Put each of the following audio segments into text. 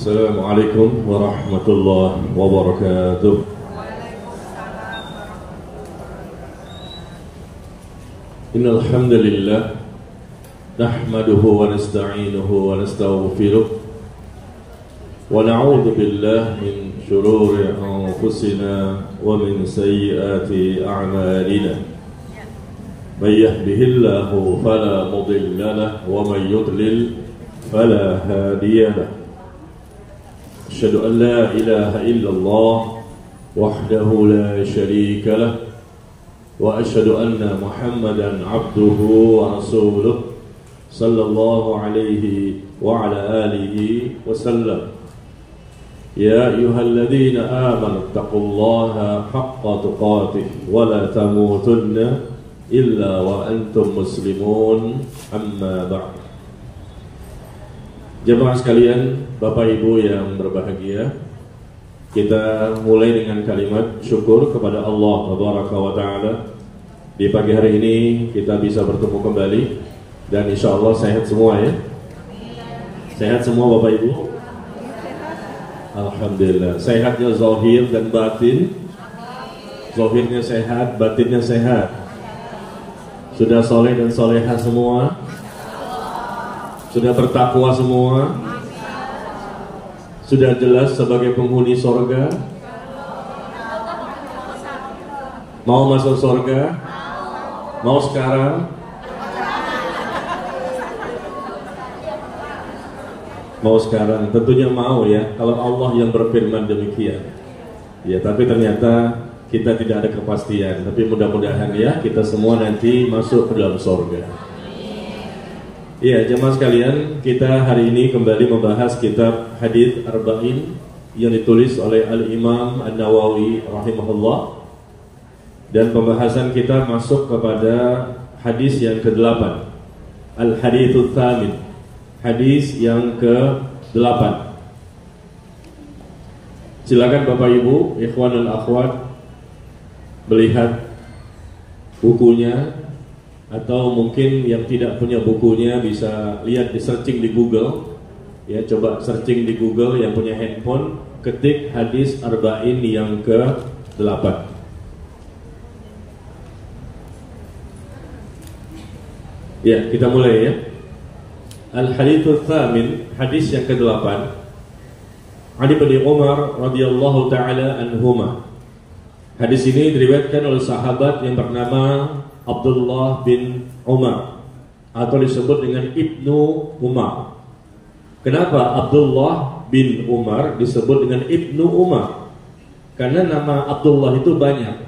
Assalamualaikum warahmatullahi wabarakatuh. Innal hamdalillah nahmaduhu wa nasta'inuhu wa nastaghfiruh wa na'udzu billahi min shururi anfusina wa min sayyiati a'malina. May yahdihillahu fala mudilla lahu wa may yudlil fala hadiya lahu. Asyhadu an la ilaha illallah wahdahu la syarika lahu wa asyhadu anna Muhammadan abduhu wa rasuluh sallallahu alaihi wa ala alihi wa sallam. Ya ayyuhalladzina amanu taqullaha haqqa tuqatih wa la tamutunna illa wa antum muslimun, amma ba'd. Jemaah sekalian, Bapak Ibu yang berbahagia, kita mulai dengan kalimat syukur kepada Allah Tabaraka wa Ta'ala. Di pagi hari ini kita bisa bertemu kembali dan insya Allah sehat semua ya. Sehat semua Bapak Ibu? Alhamdulillah. Sehatnya zahir dan batin. Zahirnya sehat, batinnya sehat. Sudah soleh dan soleha semua. Sudah bertakwa semua. Sudah jelas sebagai penghuni sorga. Mau masuk sorga? Mau sekarang? Mau sekarang? Tentunya mau ya. Kalau Allah yang berfirman demikian. Ya, tapi ternyata kita tidak ada kepastian. Tapi mudah-mudahan ya kita semua nanti masuk ke dalam sorga. Ya, jemaah sekalian, kita hari ini kembali membahas kitab Hadits Arba'in yang ditulis oleh Al-Imam An-Nawawi rahimahullah. Dan pembahasan kita masuk kepada hadis yang ke-8, Al-Haditsul Tsamin, hadis yang ke-8. Silakan Bapak Ibu, ikhwan dan akhwat, melihat bukunya. Atau mungkin yang tidak punya bukunya bisa lihat di searching di Google. Ya, coba searching di Google yang punya handphone, ketik hadis arba'in yang ke-8. Ya, kita mulai ya. Al-Haditsul Tsamin, hadis yang ke-8. Ali bin Umar radhiyallahu taala anhuma. Hadis ini diriwayatkan oleh sahabat yang bernama Abdullah bin Umar atau disebut dengan Ibnu Umar. Kenapa Abdullah bin Umar disebut dengan Ibnu Umar? Karena nama Abdullah itu banyak.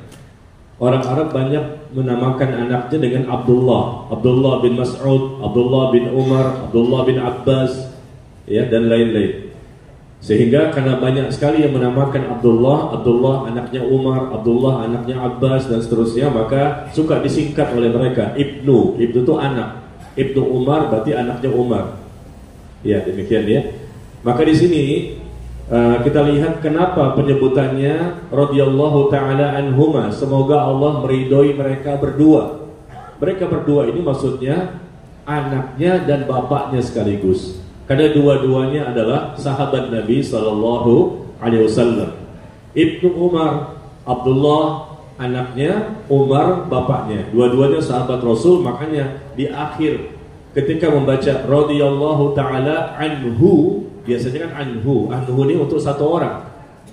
Orang Arab banyak menamakan anaknya dengan Abdullah. Abdullah bin Mas'ud, Abdullah bin Umar, Abdullah bin Abbas, ya, dan lain-lain. Sehingga karena banyak sekali yang menamakan Abdullah, Abdullah anaknya Umar, Abdullah anaknya Abbas dan seterusnya, maka suka disingkat oleh mereka Ibnu. Ibnu itu anak. Ibnu Umar berarti anaknya Umar. Ya, demikian ya. Maka di sini kita lihat kenapa penyebutannya radhiyallahu taala anhuma. Semoga Allah meridhoi mereka berdua. Mereka berdua ini maksudnya anaknya dan bapaknya sekaligus. Karena dua-duanya adalah sahabat Nabi sallallahu alaihi wasallam. Ibnu Umar, Abdullah anaknya, Umar bapaknya. Dua-duanya sahabat Rasul, makanya di akhir ketika membaca radhiyallahu taala anhu, biasanya kan anhu ini untuk satu orang.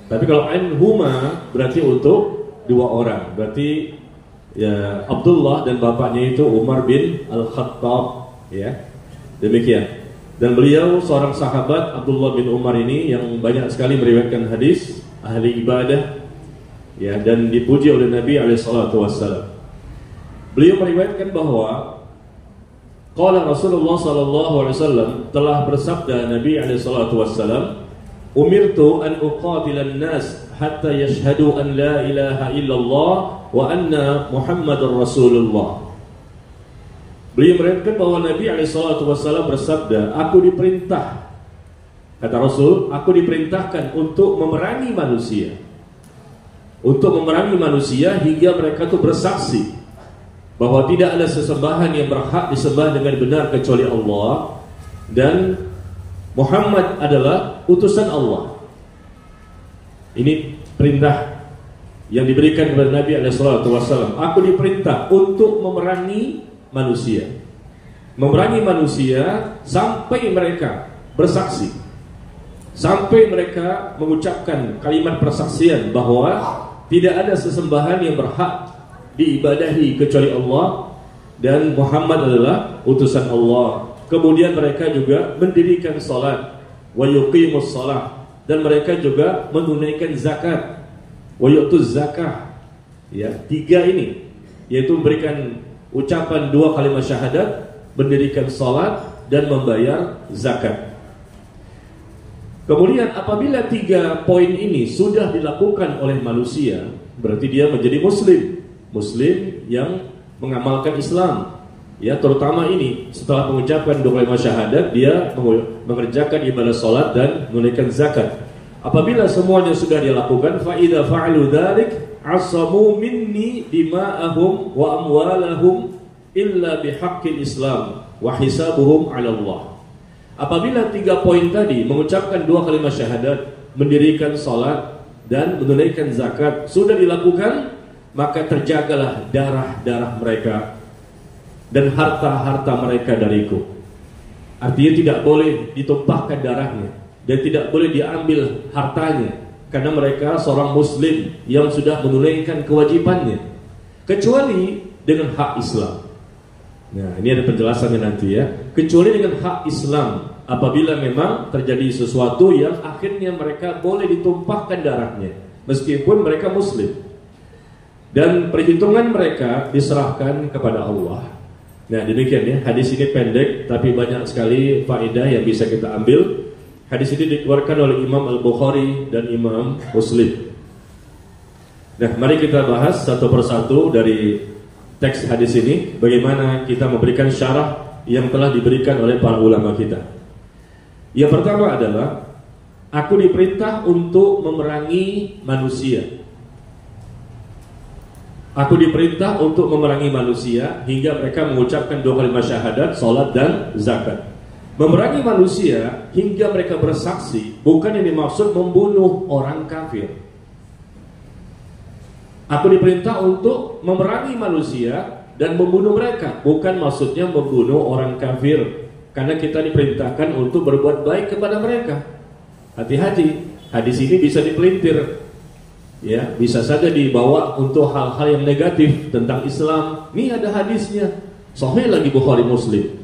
Tapi kalau anhuma berarti untuk dua orang. Berarti ya Abdullah dan bapaknya itu Umar bin Al-Khattab, ya. Demikian. Dan beliau seorang sahabat Abdullah bin Umar ini yang banyak sekali meriwayatkan hadis, ahli ibadah, ya, dan dipuji oleh Nabi SAW. Beliau meriwayatkan bahwa qala Rasulullah SAW, telah bersabda Nabi SAW, umirtu an uqatilan nas hatta yashhadu an la ilaha illallah wa anna Muhammadar Rasulullah. Beliau meriwayatkan bahwa Nabi SAW bersabda, aku diperintah, kata Rasul, aku diperintahkan untuk memerangi manusia. Untuk memerangi manusia hingga mereka itu bersaksi bahwa tidak ada sesembahan yang berhak disembah dengan benar kecuali Allah, dan Muhammad adalah utusan Allah. Ini perintah yang diberikan kepada Nabi SAW. Aku diperintah untuk memerangi manusia. Memerangi manusia sampai mereka bersaksi, sampai mereka mengucapkan kalimat persaksian bahwa tidak ada sesembahan yang berhak diibadahi kecuali Allah dan Muhammad adalah utusan Allah. Kemudian mereka juga mendirikan salat, wa yuqimus salah, dan mereka juga menunaikan zakat, wa yu'tuz zakah. Ya, tiga ini, yaitu memberikan ucapan dua kalimat syahadat, mendirikan salat, dan membayar zakat. Kemudian apabila tiga poin ini sudah dilakukan oleh manusia, berarti dia menjadi Muslim yang mengamalkan Islam. Ya, terutama ini setelah mengucapkan dua kalimat syahadat, dia mengerjakan ibadah salat dan menunaikan zakat. Apabila semuanya sudah dilakukan, fa idza fa'alu dzalik asamu minni dima'ahum wa amwalahum illa bihaqqil Islam wa hisabuhum 'ala Allah. Apabila tiga poin tadi, mengucapkan dua kalimat syahadat, mendirikan salat dan menunaikan zakat sudah dilakukan, maka terjagalah darah-darah mereka dan harta-harta mereka dariku. Artinya tidak boleh ditumpahkan darahnya dan tidak boleh diambil hartanya, karena mereka seorang muslim yang sudah menunaikan kewajibannya, kecuali dengan hak Islam. Nah, ini ada penjelasannya nanti ya. Kecuali dengan hak Islam, apabila memang terjadi sesuatu yang akhirnya mereka boleh ditumpahkan darahnya, meskipun mereka muslim, dan perhitungan mereka diserahkan kepada Allah. Nah, demikian ya, hadis ini pendek tapi banyak sekali faedah yang bisa kita ambil. Hadis ini dikeluarkan oleh Imam Al-Bukhari dan Imam Muslim. Nah, mari kita bahas satu persatu dari teks hadis ini, bagaimana kita memberikan syarah yang telah diberikan oleh para ulama kita. Yang pertama adalah, aku diperintah untuk memerangi manusia. Aku diperintah untuk memerangi manusia hingga mereka mengucapkan dua kalimat syahadat, salat dan zakat. Memerangi manusia hingga mereka bersaksi bukan yang dimaksud membunuh orang kafir. Aku diperintah untuk memerangi manusia dan membunuh mereka, bukan maksudnya membunuh orang kafir, karena kita diperintahkan untuk berbuat baik kepada mereka. Hati-hati, hadis ini bisa dipelintir, ya, bisa saja dibawa untuk hal-hal yang negatif tentang Islam. Ini ada hadisnya, sahih lagi Bukhari Muslim.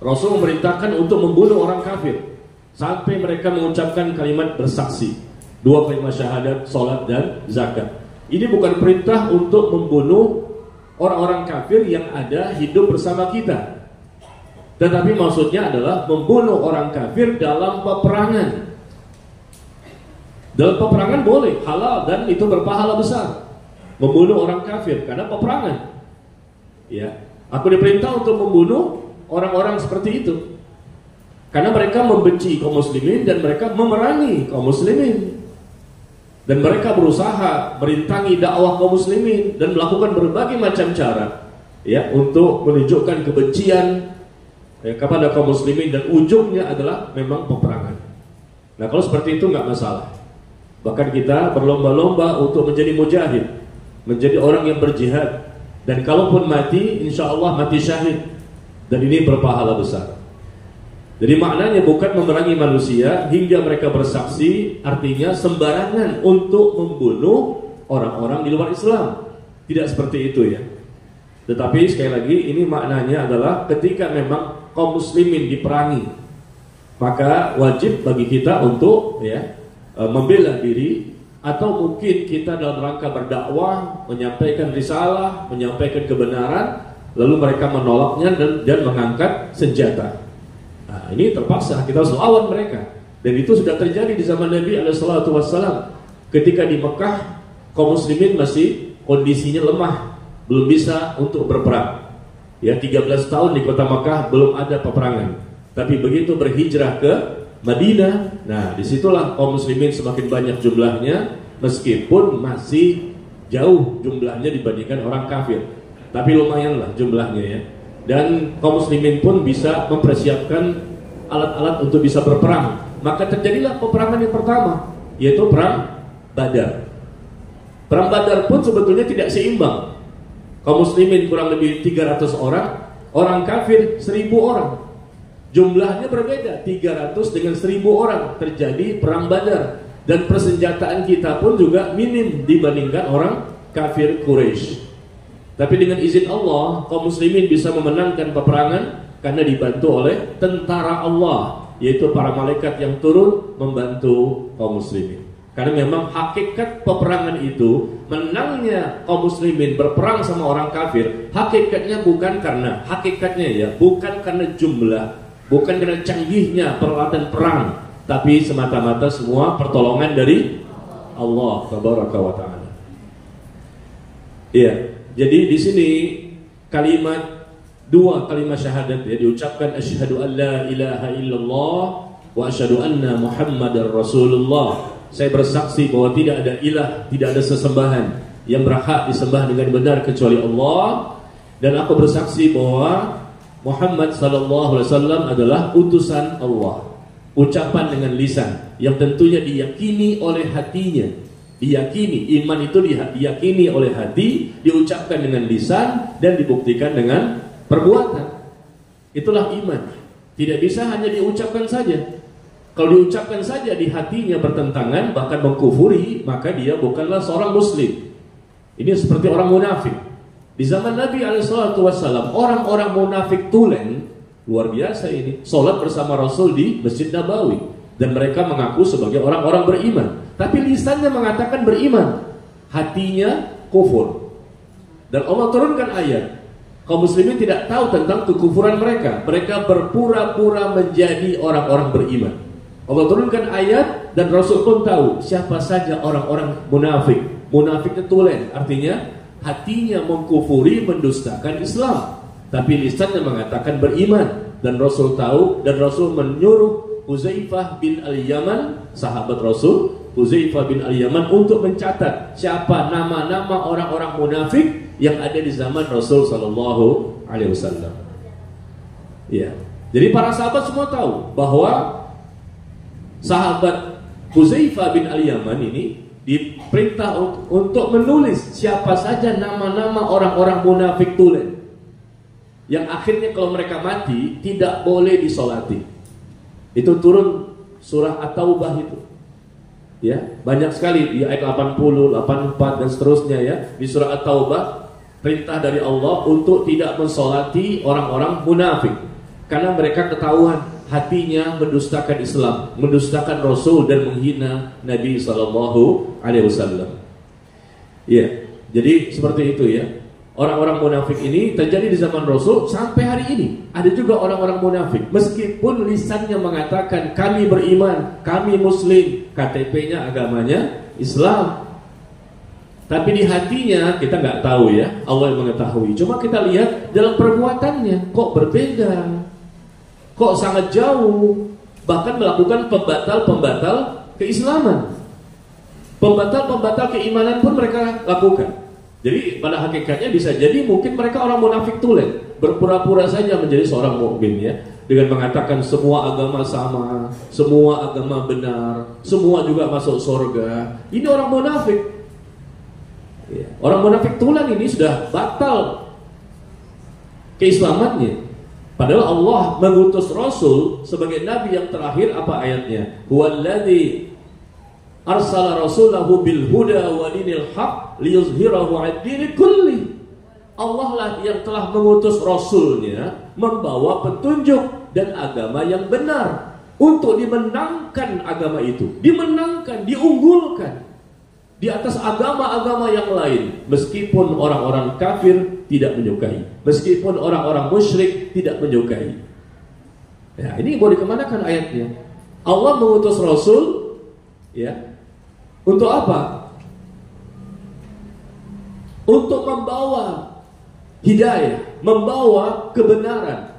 Rasul memerintahkan untuk membunuh orang kafir sampai mereka mengucapkan kalimat bersaksi, dua kalimat syahadat, salat dan zakat. Ini bukan perintah untuk membunuh orang-orang kafir yang ada hidup bersama kita, tetapi maksudnya adalah membunuh orang kafir dalam peperangan. Dalam peperangan boleh, halal, dan itu berpahala besar. Membunuh orang kafir karena peperangan. Ya, aku diperintah untuk membunuh orang-orang seperti itu karena mereka membenci kaum muslimin dan mereka memerangi kaum muslimin, dan mereka berusaha merintangi dakwah kaum muslimin dan melakukan berbagai macam cara, ya, untuk menunjukkan kebencian, ya, kepada kaum muslimin, dan ujungnya adalah memang peperangan. Nah, kalau seperti itu nggak masalah. Bahkan kita berlomba-lomba untuk menjadi mujahid, menjadi orang yang berjihad, dan kalaupun mati, insya Allah mati syahid, dan ini berpahala besar. Jadi maknanya bukan memerangi manusia hingga mereka bersaksi, artinya sembarangan untuk membunuh orang-orang di luar Islam. Tidak seperti itu ya. Tetapi sekali lagi, ini maknanya adalah ketika memang kaum muslimin diperangi, maka wajib bagi kita untuk, ya, membela diri, atau mungkin kita dalam rangka berdakwah, menyampaikan risalah, menyampaikan kebenaran, lalu mereka menolaknya dan mengangkat senjata. Nah, ini terpaksa kita harus lawan mereka, dan itu sudah terjadi di zaman Nabi SAW. Ketika di Mekah, kaum muslimin masih kondisinya lemah, belum bisa untuk berperang. Ya, 13 tahun di kota Mekah belum ada peperangan. Tapi begitu berhijrah ke Madinah, nah disitulah kaum muslimin semakin banyak jumlahnya, meskipun masih jauh jumlahnya dibandingkan orang kafir, tapi lumayanlah jumlahnya ya. Dan kaum muslimin pun bisa mempersiapkan alat-alat untuk bisa berperang Maka terjadilah peperangan yang pertama, yaitu perang Badar. Perang Badar pun sebetulnya tidak seimbang. Kaum muslimin kurang lebih 300 orang, orang kafir 1000 orang. Jumlahnya berbeda, 300 dengan 1000 orang. Terjadi perang Badar. Dan persenjataan kita pun juga minim dibandingkan orang kafir Quraisy. Tapi dengan izin Allah, kaum muslimin bisa memenangkan peperangan karena dibantu oleh tentara Allah, yaitu para malaikat yang turun membantu kaum muslimin. Karena memang hakikat peperangan itu, menangnya kaum muslimin berperang sama orang kafir, hakikatnya bukan karena jumlah, bukan karena canggihnya peralatan perang, tapi semata-mata semua pertolongan dari Allah Tabaraka wa Ta'ala. Iya, jadi di sini dua kalimat syahadat ya diucapkan, asyhadu an la ilaha illallah wa asyhadu anna Muhammadar Rasulullah. Saya bersaksi bahwa tidak ada ilah, tidak ada sesembahan yang berhak disembah dengan benar kecuali Allah, dan aku bersaksi bahwa Muhammad sallallahu alaihi wasallam adalah utusan Allah. Ucapan dengan lisan yang tentunya diyakini oleh hatinya. Diyakini, iman itu diyakini oleh hati, diucapkan dengan lisan dan dibuktikan dengan perbuatan. Itulah iman. Tidak bisa hanya diucapkan saja. Kalau diucapkan saja di hatinya bertentangan, bahkan mengkufuri, maka dia bukanlah seorang muslim. Ini seperti orang munafik. Di zaman Nabi SAW, orang-orang munafik tulen, luar biasa ini, sholat bersama Rasul di Masjid Nabawi, dan mereka mengaku sebagai orang-orang beriman. Tapi lisannya mengatakan beriman, hatinya kufur. Dan Allah turunkan ayat, kaum muslimin tidak tahu tentang kekufuran mereka. Mereka berpura-pura menjadi orang-orang beriman. Allah turunkan ayat dan Rasul pun tahu siapa saja orang-orang munafik. Munafik itu tulen, artinya hatinya mengkufuri, mendustakan Islam, tapi lisannya mengatakan beriman. Dan Rasul tahu, dan Rasul menyuruh Huzaifah bin Al-Yaman, sahabat Rasul, Huzaifah bin Al-Yaman, untuk mencatat siapa nama-nama orang-orang munafik yang ada di zaman Rasul sallallahu alaihi wasallam. Ya. Jadi para sahabat semua tahu bahwa sahabat Huzaifah bin Al-Yaman ini diperintah untuk menulis siapa saja nama-nama orang-orang munafik tulen, yang akhirnya kalau mereka mati tidak boleh disolati. Itu turun surah At-Taubah itu. Ya, banyak sekali di ayat 80, 84 dan seterusnya ya. Di surah At-Taubah perintah dari Allah untuk tidak mensolati orang-orang munafik karena mereka ketahuan hatinya mendustakan Islam, mendustakan Rasul dan menghina Nabi sallallahu alaihi wasallam. Ya, jadi seperti itu ya. Orang-orang munafik ini terjadi di zaman Rasul sampai hari ini. Ada juga orang-orang munafik, meskipun lisannya mengatakan kami beriman, kami muslim, KTP-nya agamanya Islam, tapi di hatinya kita nggak tahu ya, Allah yang mengetahui. Cuma kita lihat dalam perbuatannya kok berbeda, kok sangat jauh, bahkan melakukan pembatal-pembatal keislaman, pembatal-pembatal keimanan pun mereka lakukan. Jadi pada hakikatnya bisa jadi mungkin mereka orang munafik tulen, berpura-pura saja menjadi seorang mukmin ya, dengan mengatakan semua agama sama, semua agama benar, semua juga masuk surga. Ini orang munafik. Ya, orang munafik tulen ini sudah batal keislamannya. Padahal Allah mengutus Rasul sebagai Nabi yang terakhir. Apa ayatnya? Huwallazi arsala rasulahu bil huda wa dinil haq liyuzhirahu 'ala dini kulli. Allah lah yang telah mengutus Rasulnya membawa petunjuk dan agama yang benar untuk dimenangkan agama itu, dimenangkan, diunggulkan di atas agama-agama yang lain, meskipun orang-orang kafir tidak menyukai, meskipun orang-orang musyrik tidak menyukai. Ya, ini mau dikemanakan ayatnya? Allah mengutus Rasul ya, untuk apa? Untuk membawa hidayah, membawa kebenaran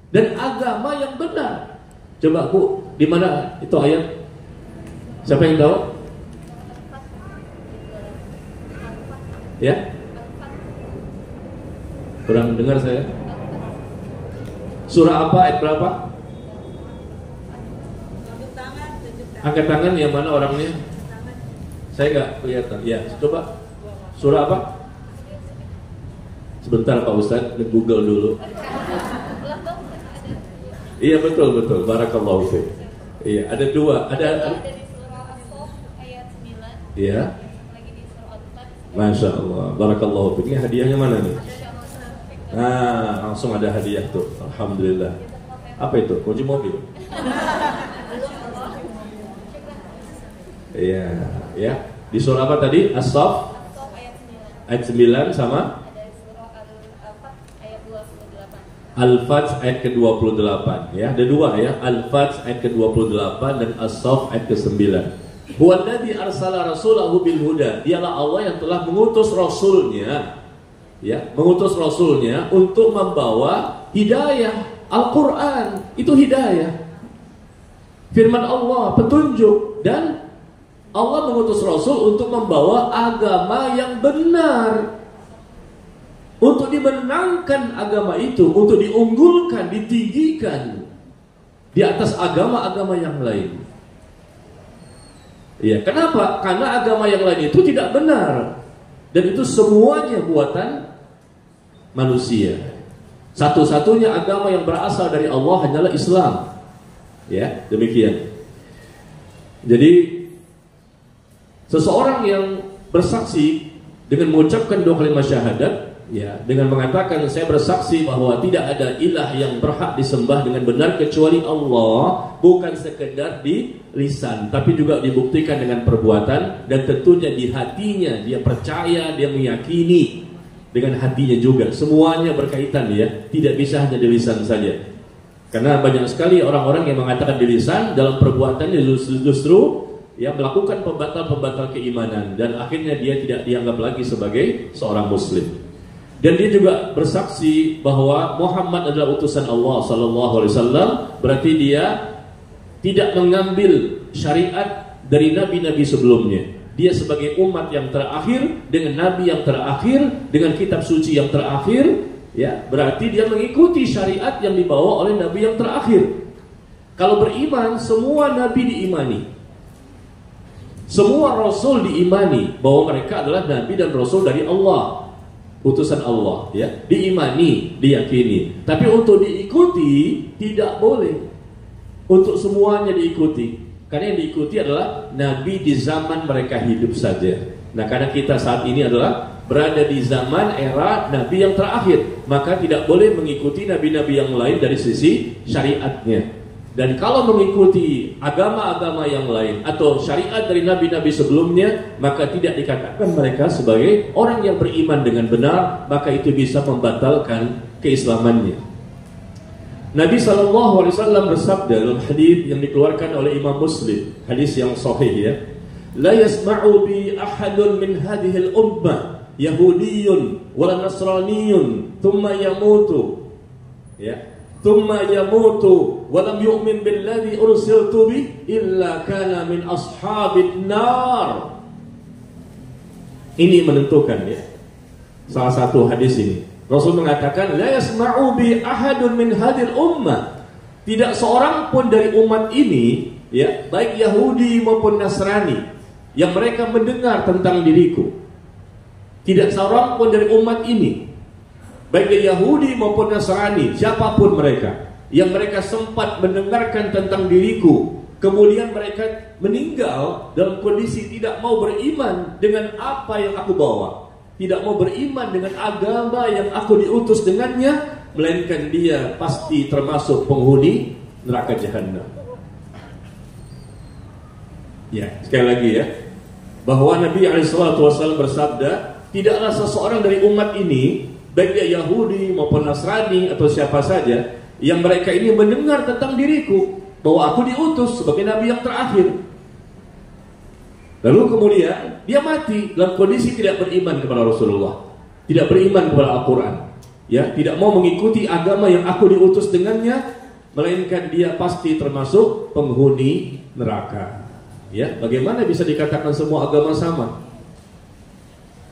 dan agama yang benar. Coba Bu, di mana itu ayat? Siapa yang tahu? Ya? Kurang dengar saya. Surah apa? Ayat berapa? Angkat tangan yang mana orangnya? Saya nggak kelihatan. Ya, coba. Surah apa? Sebentar Pak Ustadz, Google dulu. Iya betul. Barakallahu fiik. Iya, ada dua. Ada di surah As-Saff ayat 9. Iya. Lagi di surah Al-Fat. Masya Allah. Barakallahu fiik. Ini hadiahnya mana nih? Nah, langsung ada hadiah tuh. Alhamdulillah. Apa itu? Kunci mobil. Iya, ya. Di surah apa tadi? As-Saff ayat 9 sama Al-Fat ayat ke-28 ya. Ada dua ya, Al-Fat ayat ke-28 dan As-Saff ayat ke-9. Huwallazi arsala rasulahu bil huda. Dialah Allah yang telah mengutus rasulnya ya, mengutus rasulnya untuk membawa hidayah. Al-Qur'an itu hidayah. Firman Allah, petunjuk, dan Allah mengutus rasul untuk membawa agama yang benar. Untuk dimenangkan agama itu, untuk diunggulkan, ditinggikan di atas agama-agama yang lain. Ya, kenapa? Karena agama yang lain itu tidak benar. Dan itu semuanya buatan manusia. Satu-satunya agama yang berasal dari Allah hanyalah Islam. Ya, demikian. Jadi seseorang yang bersaksi dengan mengucapkan dua kalimat syahadat, ya, dengan mengatakan saya bersaksi bahwa tidak ada ilah yang berhak disembah dengan benar kecuali Allah, bukan sekedar di lisan, tapi juga dibuktikan dengan perbuatan, dan tentunya di hatinya dia percaya, dia meyakini dengan hatinya juga. Semuanya berkaitan ya, tidak bisa hanya di lisan saja. Karena banyak sekali orang-orang yang mengatakan di lisan, dalam perbuatannya justru ya melakukan pembatal-pembatal keimanan, dan akhirnya dia tidak dianggap lagi sebagai seorang muslim. Dan dia juga bersaksi bahwa Muhammad adalah utusan Allah sallallahu alaihi wasallam, berarti dia tidak mengambil syariat dari nabi-nabi sebelumnya. Dia sebagai umat yang terakhir, dengan nabi yang terakhir, dengan kitab suci yang terakhir, ya, berarti dia mengikuti syariat yang dibawa oleh nabi yang terakhir. Kalau beriman, semua nabi diimani, semua rasul diimani bahwa mereka adalah nabi dan rasul dari Allah, utusan Allah, ya, diimani, diyakini. Tapi untuk diikuti tidak boleh. Untuk semuanya diikuti. Karena yang diikuti adalah nabi di zaman mereka hidup saja. Nah, karena kita saat ini adalah berada di zaman era nabi yang terakhir, maka tidak boleh mengikuti nabi-nabi yang lain dari sisi syariatnya. Dan kalau mengikuti agama-agama yang lain atau syariat dari nabi-nabi sebelumnya, maka tidak dikatakan mereka sebagai orang yang beriman dengan benar, maka itu bisa membatalkan keislamannya. Nabi SAW bersabda dalam hadis yang dikeluarkan oleh Imam Muslim, hadis yang sahih ya, la yasma'u bi ahadun min hadhil ummah yahudiyyun wala nasraniyyun thumma yamutu, ya, thumma yamutu wa lam yu'min billadhi ursiltu bi illa kana min ashabin nar. Ini menentukan ya, salah satu hadis ini Rasul mengatakan la yasma'u bi ahadun min hadhil ummah, tidak seorang pun dari umat ini, ya, baik Yahudi maupun Nasrani, yang mereka mendengar tentang diriku. Tidak seorang pun dari umat ini, baik dari Yahudi maupun Nasrani, siapapun mereka, yang mereka sempat mendengarkan tentang diriku, kemudian mereka meninggal dalam kondisi tidak mau beriman dengan apa yang aku bawa, tidak mau beriman dengan agama yang aku diutus dengannya, melainkan dia pasti termasuk penghuni neraka jahanam. Ya, sekali lagi ya, bahwa Nabi SAW bersabda, tidaklah seseorang dari umat ini, baik dia Yahudi maupun Nasrani atau siapa saja, yang mereka ini mendengar tentang diriku, bahwa aku diutus sebagai Nabi yang terakhir, lalu kemudian dia mati dalam kondisi tidak beriman kepada Rasulullah, tidak beriman kepada Al-Quran, ya, tidak mau mengikuti agama yang aku diutus dengannya, melainkan dia pasti termasuk penghuni neraka. Ya, bagaimana bisa dikatakan semua agama sama?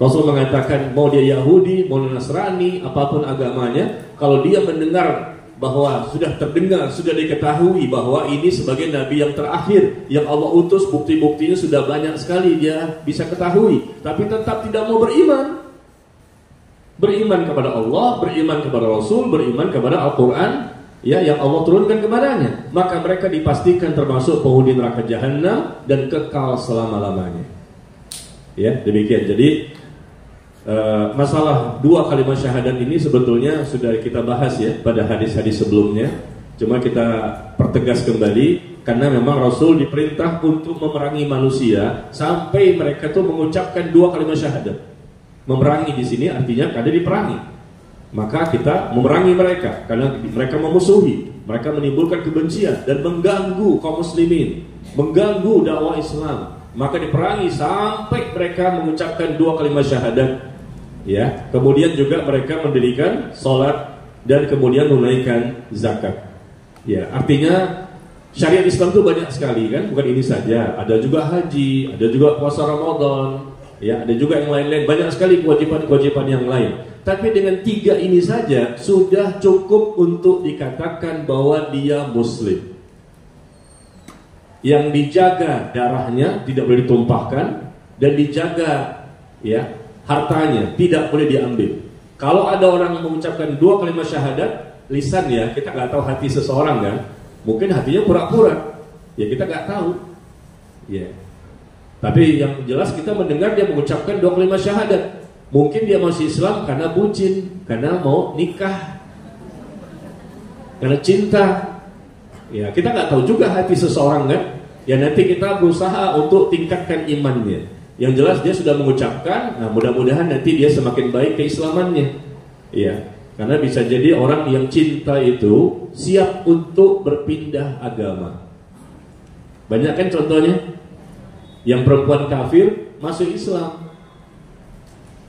Rasul mengatakan mau dia Yahudi, mau Nasrani, apapun agamanya, kalau dia mendengar bahwa sudah terdengar, sudah diketahui bahwa ini sebagai nabi yang terakhir yang Allah utus, bukti-buktinya sudah banyak sekali dia bisa ketahui, tapi tetap tidak mau beriman. Beriman kepada Allah, beriman kepada Rasul, beriman kepada Al-Quran ya, yang Allah turunkan kepadanya. Maka mereka dipastikan termasuk penghuni neraka jahanam dan kekal selama-lamanya. Ya, demikian. Jadi masalah dua kalimat syahadat ini sebetulnya sudah kita bahas ya pada hadis-hadis sebelumnya. Cuma kita pertegas kembali karena memang Rasul diperintah untuk memerangi manusia sampai mereka tuh mengucapkan dua kalimat syahadat. Memerangi di sini artinya karena diperangi. Maka kita memerangi mereka karena mereka memusuhi, mereka menimbulkan kebencian dan mengganggu kaum muslimin, mengganggu dakwah Islam. Maka diperangi sampai mereka mengucapkan dua kalimat syahadat. Ya, kemudian juga mereka mendirikan salat dan kemudian menunaikan zakat. Ya, artinya syariat Islam itu banyak sekali kan, bukan ini saja. Ada juga haji, ada juga puasa Ramadan, ya, ada juga yang lain-lain, banyak sekali kewajiban-kewajiban yang lain. Tapi dengan tiga ini saja sudah cukup untuk dikatakan bahwa dia muslim. Yang dijaga darahnya tidak boleh ditumpahkan dan dijaga ya hartanya tidak boleh diambil. Kalau ada orang yang mengucapkan dua kalimat syahadat lisan ya, kita nggak tahu hati seseorang kan, mungkin hatinya pura-pura ya, kita nggak tahu ya. Tapi yang jelas kita mendengar dia mengucapkan dua kalimat syahadat. Mungkin dia masih Islam karena bucin, karena mau nikah, karena cinta. Ya, kita nggak tahu juga hati seseorang kan. Ya, nanti kita berusaha untuk tingkatkan imannya. Yang jelas dia sudah mengucapkan. Nah, mudah-mudahan nanti dia semakin baik keislamannya. Ya, karena bisa jadi orang yang cinta itu siap untuk berpindah agama. Banyak kan contohnya. Yang perempuan kafir masuk Islam,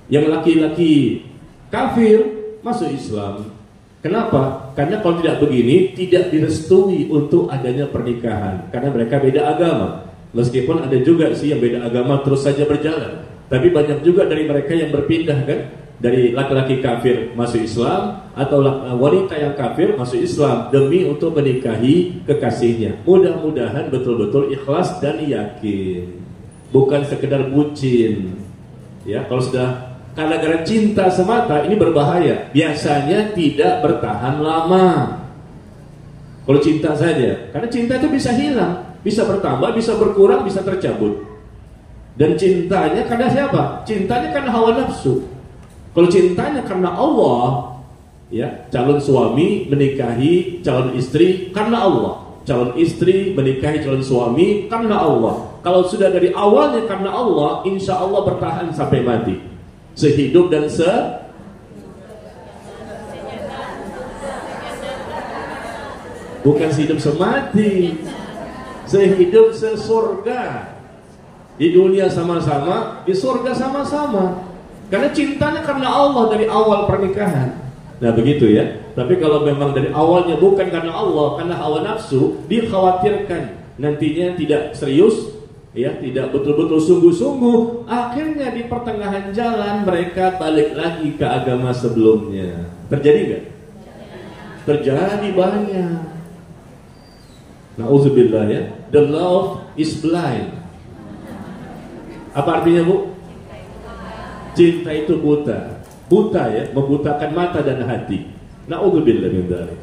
yang laki-laki kafir masuk Islam. Kenapa? Karena kalau tidak begini tidak direstui untuk adanya pernikahan, karena mereka beda agama. Meskipun ada juga sih yang beda agama terus saja berjalan, tapi banyak juga dari mereka yang berpindah kan, dari laki-laki kafir masuk Islam atau wanita yang kafir masuk Islam demi untuk menikahi kekasihnya. Mudah-mudahan betul-betul ikhlas dan yakin, bukan sekedar bucin. Ya, kalau sudah gara-gara cinta semata ini berbahaya. Biasanya tidak bertahan lama. Kalau cinta saja, karena cinta itu bisa hilang, bisa bertambah, bisa berkurang, bisa tercabut. Dan cintanya karena siapa? Cintanya karena hawa nafsu. Kalau cintanya karena Allah, ya, calon suami menikahi calon istri karena Allah, calon istri menikahi calon suami karena Allah. Kalau sudah dari awalnya karena Allah, insya Allah bertahan sampai mati, sehidup dan bukan sehidup semati, sehidup sesurga. Di dunia sama-sama, di surga sama-sama. Karena cintanya karena Allah dari awal pernikahan. Nah begitu ya. Tapi kalau memang dari awalnya bukan karena Allah, karena hawa nafsu, dikhawatirkan nantinya tidak serius, ya, tidak betul-betul sungguh-sungguh. Akhirnya di pertengahan jalan mereka balik lagi ke agama sebelumnya. Terjadi nggak? Terjadi banyak. Nauzubillah ya. The love is blind. Apa artinya bu? Cinta itu buta. Buta ya, membutakan mata dan hati. Nauzubillah min dzalik.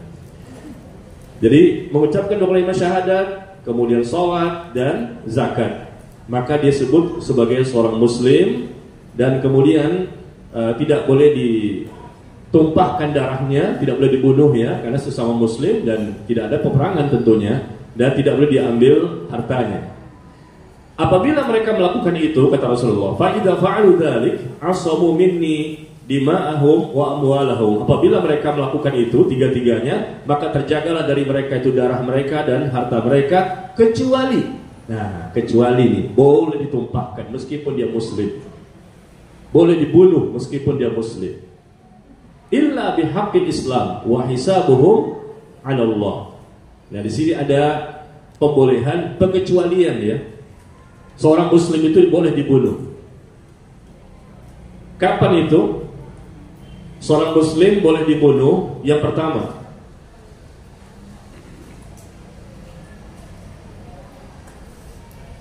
Jadi mengucapkan dua kalimat syahadat, kemudian sholat dan zakat, maka dia sebut sebagai seorang muslim. Dan kemudian tidak boleh ditumpahkan darahnya, tidak boleh dibunuh ya, karena sesama muslim, dan tidak ada peperangan tentunya, dan tidak boleh diambil hartanya. Apabila mereka melakukan itu, kata Rasulullah, fa idza fa'alu dzalik asamu minni dima'ahum wa amwalahum. Apabila mereka melakukan itu tiga-tiganya, maka terjagalah dari mereka itu darah mereka dan harta mereka, kecuali, nah kecuali nih, boleh ditumpahkan meskipun dia muslim, boleh dibunuh meskipun dia muslim, illa bihaqqil Islam wa hisabuhum 'ala Allah. Nah di sini ada pembolehan pengecualian ya. Seorang muslim itu boleh dibunuh. Kapan itu? Seorang muslim boleh dibunuh. Yang pertama,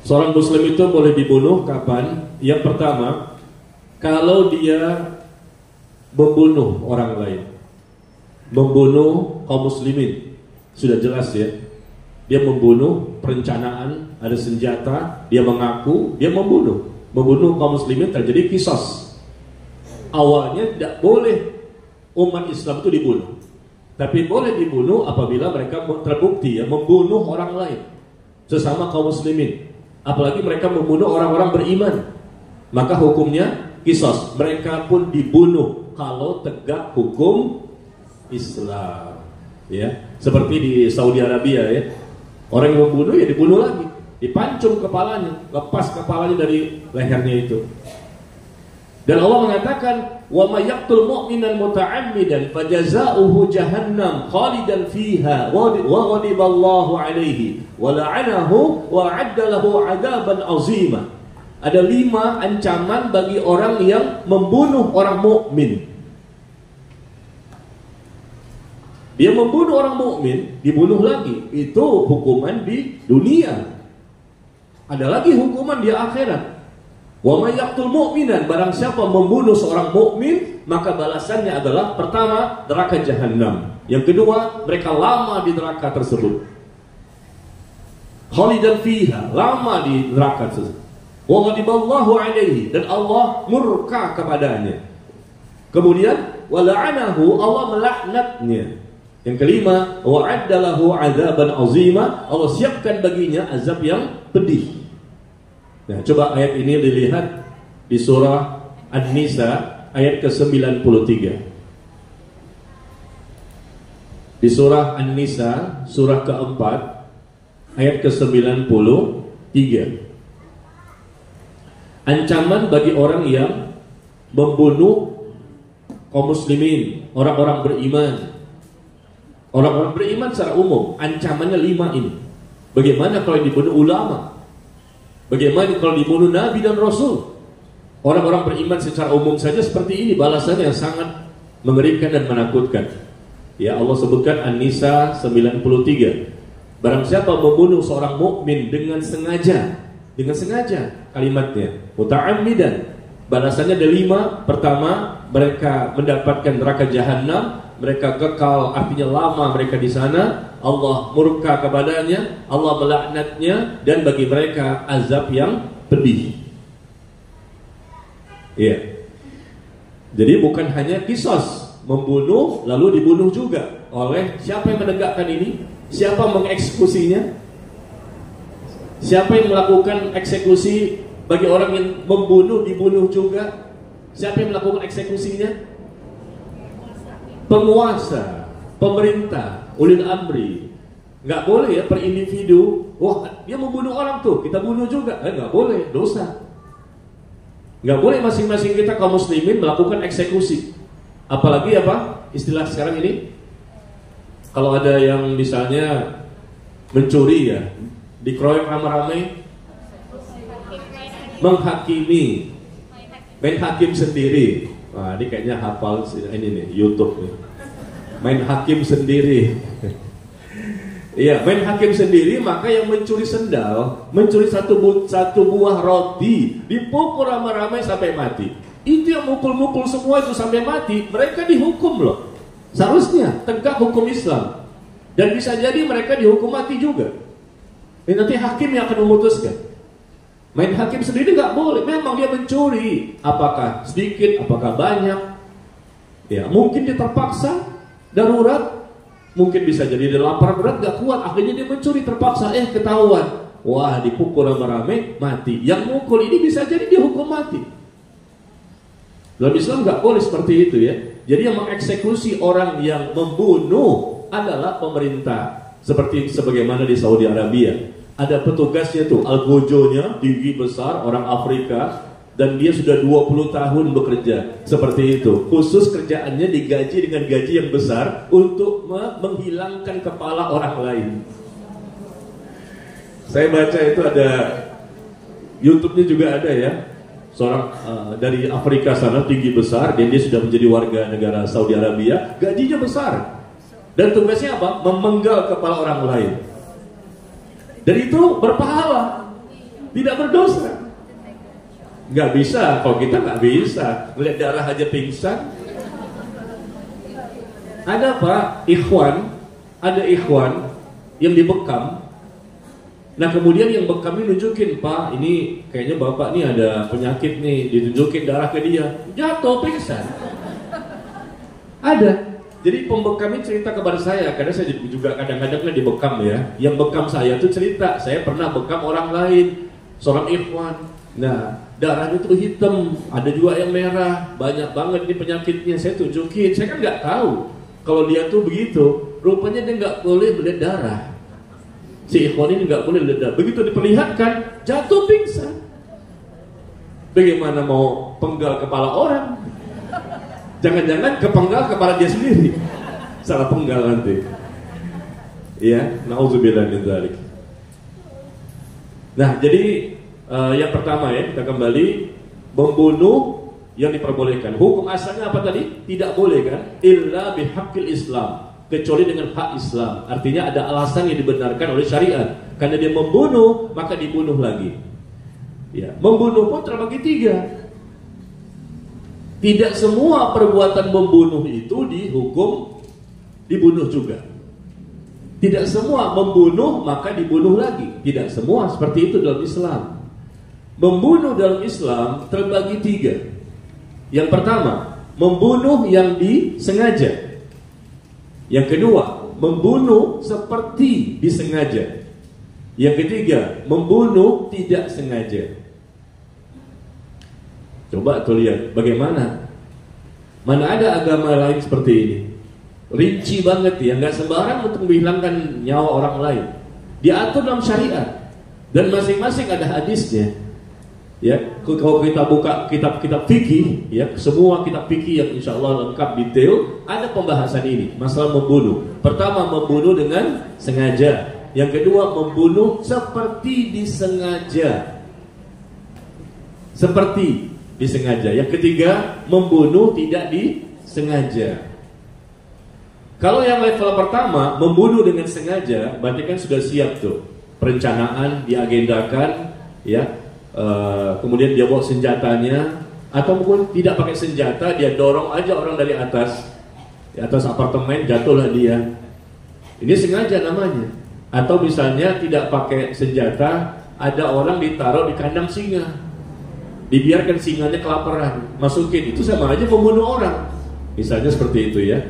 Seorang muslim itu boleh dibunuh kapan? Yang pertama, kalau dia membunuh orang lain, membunuh kaum muslimin, sudah jelas ya. Dia membunuh, perencanaan, ada senjata, dia mengaku, dia membunuh kaum muslimin, terjadi qisas. Awalnya tidak boleh umat Islam itu dibunuh, tapi boleh dibunuh apabila mereka terbukti ya membunuh orang lain, sesama kaum muslimin. Apalagi mereka membunuh orang-orang beriman, maka hukumnya qisas. Mereka pun dibunuh kalau tegak hukum Islam, ya. Seperti di Saudi Arabia ya. Orang yang membunuh ya dibunuh lagi, dipancung kepalanya, lepas kepalanya dari lehernya itu. Dan Allah mengatakan, "Wa may yaqtul mu'minan muta'ammidan fajazaohu jahannam khalidan fiha wa ghadiballahu 'alaihi wa la'anahu wa 'adda lahu 'adaban 'azima." Ada 5 ancaman bagi orang yang membunuh orang mukmin. Dia membunuh orang mukmin, dibunuh lagi. Itu hukuman di dunia. Ada lagi hukuman di akhirat. Wa may yaqtul mu'minan, barang siapa membunuh seorang mukmin, maka balasannya adalah pertama, neraka jahanam. Yang kedua, mereka lama di neraka tersebut. Khalidan fiha, lama di neraka tersebut. Wa ghadiballahu 'alaihi, dan Allah murka kepadanya. Kemudian wa la'anahu, Allah melaknatnya. Yang kelima, wa 'adda lahu 'adzaban 'azima, Allah siapkan baginya azab yang pedih. Nah, coba ayat ini dilihat di surah An-Nisa ayat ke-93. Di surah An-Nisa surah keempat ayat ke-93. Ancaman bagi orang yang membunuh kaum muslimin, orang-orang beriman. Orang-orang beriman secara umum, ancamannya 5 ini. Bagaimana kalau dibunuh ulama? Bagaimana kalau dibunuh Nabi dan Rasul? Orang-orang beriman secara umum saja seperti ini, balasannya yang sangat mengerikan dan menakutkan. Ya, Allah sebutkan An-Nisa 93. Barang siapa membunuh seorang mukmin dengan sengaja kalimatnya, muta'ammidan, balasannya ada 5. Pertama, mereka mendapatkan neraka jahanam, mereka kekal, artinya lama mereka di sana. Allah murka kepadanya, Allah melaknatnya, dan bagi mereka azab yang pedih. Iya. Jadi bukan hanya qisas, membunuh lalu dibunuh juga oleh siapa yang menegakkan ini? Siapa mengeksekusinya? Siapa yang melakukan eksekusi bagi orang yang membunuh dibunuh juga? Siapa yang melakukan eksekusinya? Penguasa, pemerintah, ulil amri. Nggak boleh ya per individu. Wah, dia membunuh orang tuh, kita bunuh juga. Nggak boleh, dosa. Nggak boleh masing-masing kita kaum muslimin melakukan eksekusi. Apalagi apa? Istilah sekarang ini, kalau ada yang misalnya mencuri ya, dikeroyok ramai-ramai, menghakimi, main hakim sendiri. Wah, ini kayaknya hafal ini nih, YouTube nih. Main hakim sendiri. Iya, main hakim sendiri, maka yang mencuri sendal, mencuri satu buah roti, dipukul ramai-ramai sampai mati. Itu yang mukul-mukul semua itu sampai mati, mereka dihukum loh. Seharusnya tegak hukum Islam. Dan bisa jadi mereka dihukum mati juga. Ini nanti hakim yang akan memutuskan. Main hakim sendiri nggak boleh. Memang dia mencuri, apakah sedikit, apakah banyak. Ya, mungkin dia terpaksa, darurat. Mungkin bisa jadi dia lapar berat, nggak kuat, akhirnya dia mencuri terpaksa, ketahuan. Wah, dipukul rame-rame, mati. Yang mukul ini bisa jadi dihukum mati. Dalam Islam nggak boleh seperti itu ya. Jadi yang mengeksekusi orang yang membunuh adalah pemerintah. Seperti sebagaimana di Saudi Arabia. Ada petugasnya tuh, algojonya tinggi besar, orang Afrika, dan dia sudah 20 tahun bekerja seperti itu. Khusus kerjaannya digaji dengan gaji yang besar untuk menghilangkan kepala orang lain. Saya baca itu ada YouTube-nya juga ada ya. Seorang dari Afrika sana tinggi besar, dan dia sudah menjadi warga negara Saudi Arabia, gajinya besar. Dan tugasnya apa? Memenggal kepala orang lain. Dan itu berpahala. tidak berdosa. Nggak bisa, kalau kita nggak bisa melihat darah aja pingsan. Ada Pak, ada ikhwan yang dibekam. Nah kemudian yang bekam ini nunjukin, Pak, ini kayaknya bapak nih ada penyakit nih, ditunjukin darah ke dia, jatuh pingsan. Ada. Jadi pembekam ini cerita kepada saya, karena saya juga kadang-kadang dibekam ya. Yang bekam saya tuh cerita, saya pernah bekam orang lain, seorang ikhwan. Nah darahnya itu hitam, ada juga yang merah, banyak banget nih penyakitnya. Saya tunjukin, saya kan nggak tahu kalau dia tuh begitu. Rupanya dia nggak boleh melihat darah. Si ikhwan ini nggak boleh melihat darah. Begitu diperlihatkan, jatuh pingsan. Bagaimana mau penggal kepala orang? Jangan-jangan kepenggal kepala dia sendiri. Salah penggal nanti. Ya, naudzubillah min dzalik. Nah, jadi yang pertama ya, kita kembali, membunuh yang diperbolehkan. Hukum asalnya apa tadi? Tidak boleh kan? Illa bihaqqil Islam, kecuali dengan hak Islam. Artinya ada alasan yang dibenarkan oleh syariat. Karena dia membunuh, maka dibunuh lagi. Ya, membunuh pun terbagi tiga. Tidak semua perbuatan membunuh itu dihukum dibunuh juga. Tidak semua membunuh maka dibunuh lagi. Tidak semua seperti itu dalam Islam. Membunuh dalam Islam terbagi tiga. Yang pertama, membunuh yang disengaja. Yang kedua, membunuh seperti disengaja. Yang ketiga, membunuh tidak sengaja. Coba tuh lihat bagaimana. Mana ada agama lain seperti ini? Rinci banget ya, nggak sembarang untuk menghilangkan nyawa orang lain. Diatur dalam syariat dan masing-masing ada hadisnya. Ya, kalau kita buka kitab-kitab fikih, ya semua kitab fikih yang insya Allah lengkap detail, ada pembahasan ini, masalah membunuh. Pertama, membunuh dengan sengaja. Yang kedua, membunuh seperti disengaja. Seperti disengaja. Yang ketiga, membunuh tidak disengaja. Kalau yang level pertama, membunuh dengan sengaja, berarti kan sudah siap tuh, perencanaan diagendakan, ya. Kemudian dia bawa senjatanya, atau mungkin tidak pakai senjata, dia dorong aja orang dari atas, di atas apartemen, jatuhlah dia. Ini sengaja namanya. Atau misalnya tidak pakai senjata, ada orang ditaruh di kandang singa, dibiarkan singanya kelaparan, masukin, itu sama aja membunuh orang. Misalnya seperti itu ya.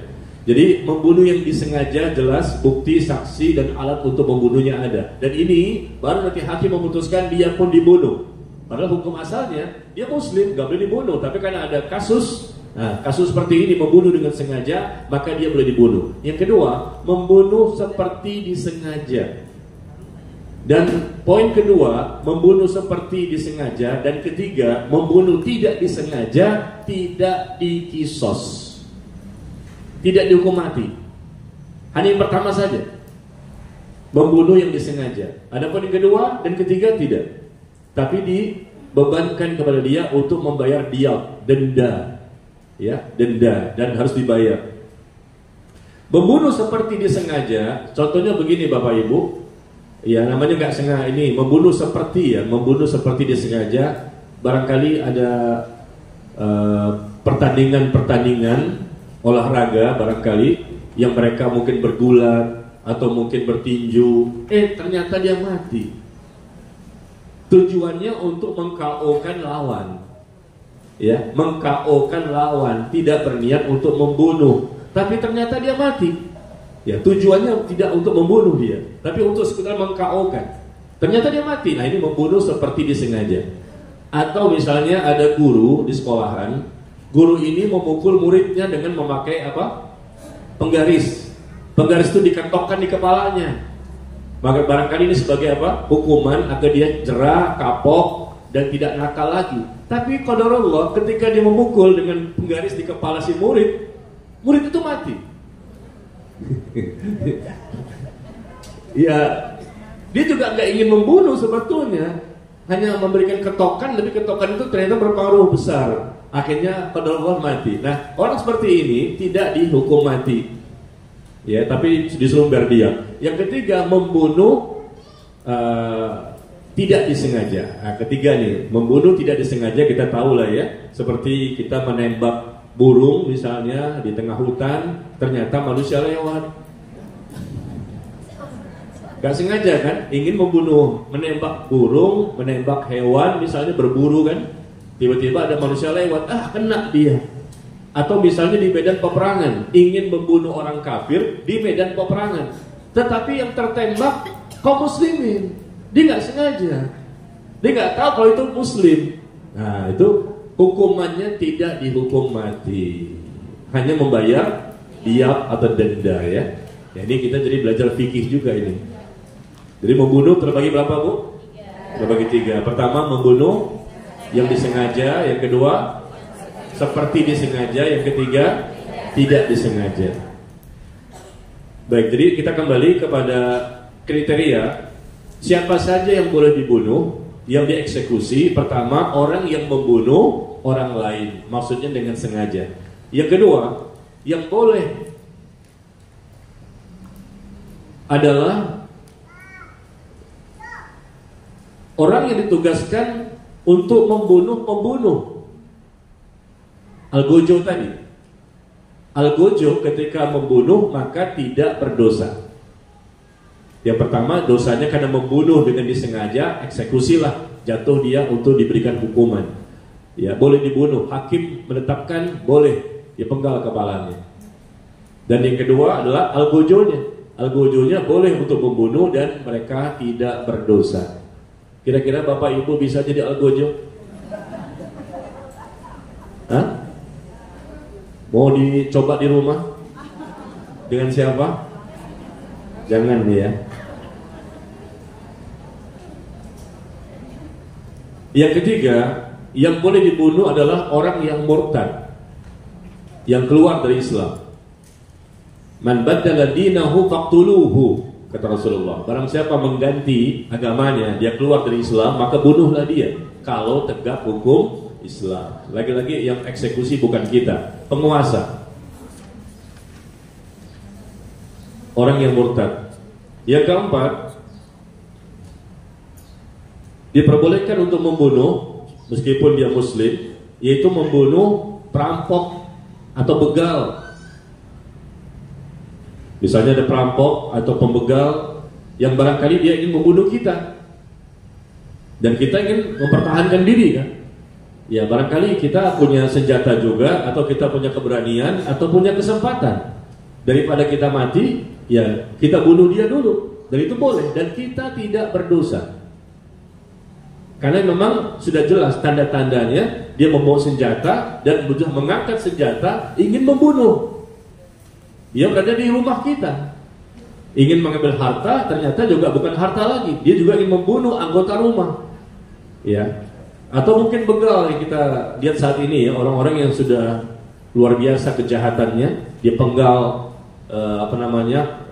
Jadi membunuh yang disengaja jelas bukti, saksi dan alat untuk membunuhnya ada. Dan ini baru nanti hakim memutuskan dia pun dibunuh. Padahal hukum asalnya dia muslim, gak boleh dibunuh. Tapi karena ada kasus, nah kasus seperti ini membunuh dengan sengaja, maka dia boleh dibunuh. Yang kedua, membunuh seperti disengaja. Dan poin kedua, membunuh seperti disengaja. Dan ketiga, membunuh tidak disengaja, tidak dikisos, tidak dihukum mati. Hanya yang pertama saja, membunuh yang disengaja. Adapun yang kedua dan ketiga tidak, tapi dibebankan kepada dia untuk membayar diyat, denda, ya, denda, dan harus dibayar. Membunuh seperti disengaja, contohnya begini Bapak Ibu, ya namanya nggak sengaja ini, membunuh seperti ya, membunuh seperti disengaja. Barangkali ada pertandingan olahraga barangkali yang mereka mungkin bergulat atau mungkin bertinju, ternyata dia mati. Tujuannya untuk meng-KO-kan lawan, ya, meng-KO-kan lawan, tidak berniat untuk membunuh, tapi ternyata dia mati. Ya, tujuannya tidak untuk membunuh dia, tapi untuk sekedar meng-KO-kan. Ternyata dia mati. Nah, ini membunuh seperti disengaja. Atau misalnya ada guru di sekolahan, guru ini memukul muridnya dengan memakai apa? Penggaris. Penggaris itu dikentokkan di kepalanya. Maka barangkali ini sebagai apa? Hukuman agar dia jerah, kapok, dan tidak nakal lagi. Tapi qadarullah, ketika dia memukul dengan penggaris di kepala si murid, murid itu mati. Ya, dia juga nggak ingin membunuh sebetulnya, hanya memberikan ketokan, tapi ketokan itu ternyata berpengaruh besar. Akhirnya qadarullah mati. Nah, orang seperti ini tidak dihukum mati, ya, tapi disuruh berdiam. Yang ketiga, membunuh tidak disengaja. Nah, ketiga nih, membunuh tidak disengaja kita tahu lah ya. Seperti kita menembak burung misalnya di tengah hutan, ternyata manusia lewat. Gak sengaja kan, ingin membunuh, menembak burung, menembak hewan misalnya berburu kan. Tiba-tiba ada manusia lewat, kena dia. Atau misalnya di medan peperangan, ingin membunuh orang kafir di medan peperangan. Tetapi yang tertembak kaum muslimin. Dia nggak sengaja, dia nggak tahu kalau itu muslim. Nah itu hukumannya tidak dihukum mati, hanya membayar diat atau denda ya. Ini kita jadi belajar fikih juga ini. Jadi membunuh terbagi berapa Bu? Terbagi 3. Pertama membunuh yang disengaja, yang kedua seperti disengaja, yang ketiga tidak disengaja. Baik, jadi kita kembali kepada kriteria. Siapa saja yang boleh dibunuh, yang dieksekusi? Pertama, orang yang membunuh orang lain, maksudnya dengan sengaja. Yang kedua, yang boleh adalah orang yang ditugaskan untuk membunuh Al-Gojo tadi. Al-Gojo ketika membunuh maka tidak berdosa. Yang pertama, dosanya karena membunuh dengan disengaja, eksekusilah, jatuh dia untuk diberikan hukuman. Ya, boleh dibunuh, hakim menetapkan boleh dipenggal kepalanya. Dan yang kedua adalah al-gojonya. Al-gojonya boleh untuk membunuh dan mereka tidak berdosa. Kira-kira Bapak Ibu bisa jadi al-gojo? Hah? Mau dicoba di rumah? Dengan siapa? Jangan ya. Yang ketiga, yang boleh dibunuh adalah orang yang murtad, yang keluar dari Islam. Man baddala dinahu faqtuluhu, kata Rasulullah. Barang siapa mengganti agamanya, dia keluar dari Islam, maka bunuhlah dia. Kalau tegak hukum Islam. Lagi-lagi yang eksekusi bukan kita, penguasa. Orang yang murtad. Yang keempat, diperbolehkan untuk membunuh meskipun dia muslim, yaitu membunuh perampok atau begal. Misalnya ada perampok atau pembegal yang barangkali dia ingin membunuh kita, dan kita ingin mempertahankan diri kan. Ya barangkali kita punya senjata juga, atau kita punya keberanian, atau punya kesempatan. Daripada kita mati, ya kita bunuh dia dulu. Dan itu boleh, dan kita tidak berdosa. Karena memang sudah jelas tanda-tandanya dia membawa senjata dan sudah mengangkat senjata ingin membunuh. Dia berada di rumah kita, ingin mengambil harta, ternyata juga bukan harta lagi. Dia juga ingin membunuh anggota rumah. Ya. Atau mungkin begal yang kita lihat saat ini ya, orang-orang yang sudah luar biasa kejahatannya, dia penggal